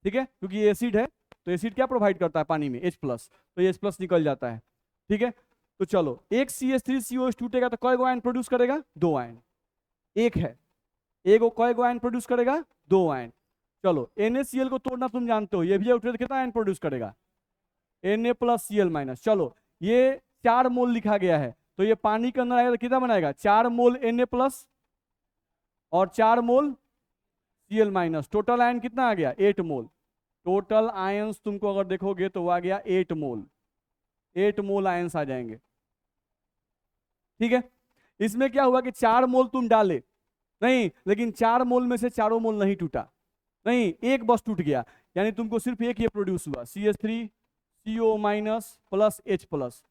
ठीक है, क्योंकि ये एसिड है तो एसिड क्या प्रोवाइड करता है पानी में, H+, तो ये H+ निकल जाता है, ठीक है। तो चलो एक CH3COH टूटेगा तो कई गो आयन प्रोड्यूस करेगा, 2 आयन, एक है, एक कई गो आयन प्रोड्यूस करेगा, 2 आयन। चलो NaCl को तोड़ना तुम जानते हो, ये भी उठे तो कितना आयन प्रोड्यूस करेगा, Na+Cl-। चलो ये 4 मोल लिखा गया है तो ये पानी के अंदर आएगा तो कितना बनाएगा, 4 मोल Na+ और 4 मोल Cl-, टोटल आयन कितना आ गया, 8 मोल। टोटल आयंस तुमको अगर देखोगे तो वो आ गया 8 मोल, 8 मोल आयंस आ जाएंगे, ठीक है। इसमें क्या हुआ कि 4 मोल तुम डाले नहीं, लेकिन 4 मोल में से चारों मोल नहीं टूटा, नहीं एक बस टूट गया, यानी तुमको सिर्फ एक ये प्रोड्यूस हुआ, CH3CO- प्लस H+।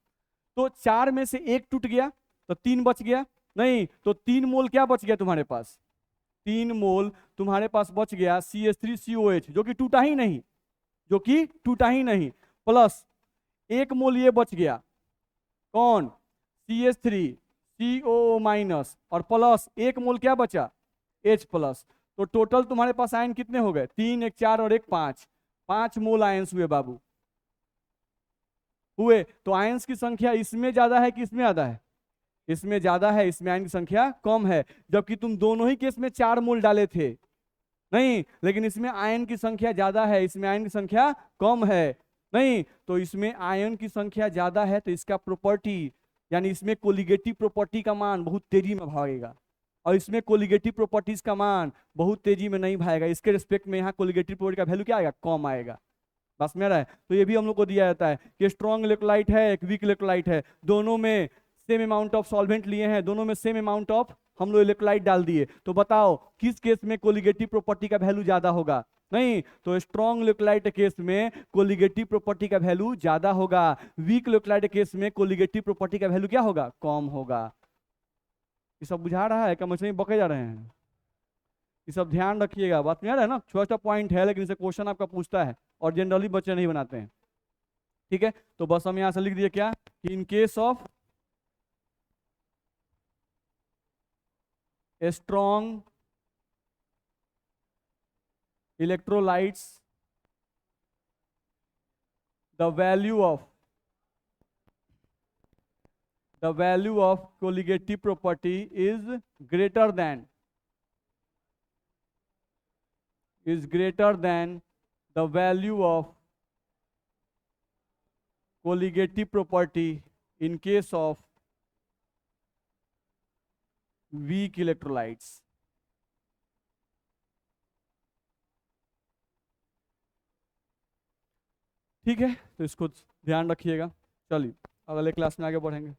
तो 4 में से एक टूट गया तो 3 बच गया, नहीं तो 3 मोल क्या बच गया तुम्हारे पास, 3 मोल तुम्हारे पास बच गया CH3COH जो कि टूटा ही नहीं, जो कि टूटा ही नहीं, प्लस 1 मोल ये बच गया, कौन, CH3CO- और प्लस 1 मोल क्या बचा, H+। तो टोटल तुम्हारे पास आयन कितने हो गए, 3, 1 4 और 1 5, 5 मोल आयंस हुए बाबू, हुए। तो आयंस की संख्या इसमें ज्यादा है कि इसमें ज्यादा है, इसमें ज्यादा है, इसमें आयन की संख्या कम है, जबकि तुम दोनों ही केस में 4 मोल डाले थे, नहीं लेकिन इसमें आयन की संख्या ज्यादा है, इसमें आयन की संख्या कम है, नहीं तो इसमें आयन की संख्या ज्यादा है तो इसका प्रॉपर्टी यानी इसमें कोलिगेटिव प्रॉपर्टी का मान बहुत तेजी में भागेगा, और इसमें कोलिगेटिव प्रॉपर्टीज का मान बहुत तेजी में नहीं भागेगा, इसके रिस्पेक्ट में यहाँ कोलिगेटिव प्रॉपर्टी का वैल्यू क्या आएगा, कम आएगा, बस मेरा है। तो ये भी हम लोग को दिया जाता है कि स्ट्रॉन्ग इलेक्ट्रोलाइट है, एक वीक इलेक्ट्रोलाइट है, दोनों में सेम अमाउंट ऑफ सॉल्वेंट लिए हैं, दोनों में सेम अमाउंट ऑफ हम लोग इलेक्ट्रोलाइट डाल दिए, तो बताओ किस केस में कोलिगेटिव प्रॉपर्टी का वैल्यू ज्यादा होगा, नहीं तो स्ट्रॉन्ग इलेक्ट्रोलाइट केस में कोलिगेटिव प्रॉपर्टी का वैल्यू ज्यादा होगा, वीक इलेक्ट्रोलाइट केस में कोलिगेटिव प्रॉपर्टी का वैल्यू क्या होगा, कम होगा। ये सब बुझा रहा है, क्या मुझे बके जा रहे हैं, ये सब ध्यान रखिएगा, बात में आ रहा है ना, छोटा छोटा पॉइंट है लेकिन इसे क्वेश्चन आपका पूछता है और जनरली बच्चे नहीं बनाते हैं, ठीक है। तो बस हम यहां से लिख दिए क्या कि in case of strong electrolytes the value of colligative property is greater than the value of colligative property in case of weak electrolytes। ठीक है, तो इसको ध्यान रखिएगा, चलिए अगले क्लास में आगे बढ़ेंगे।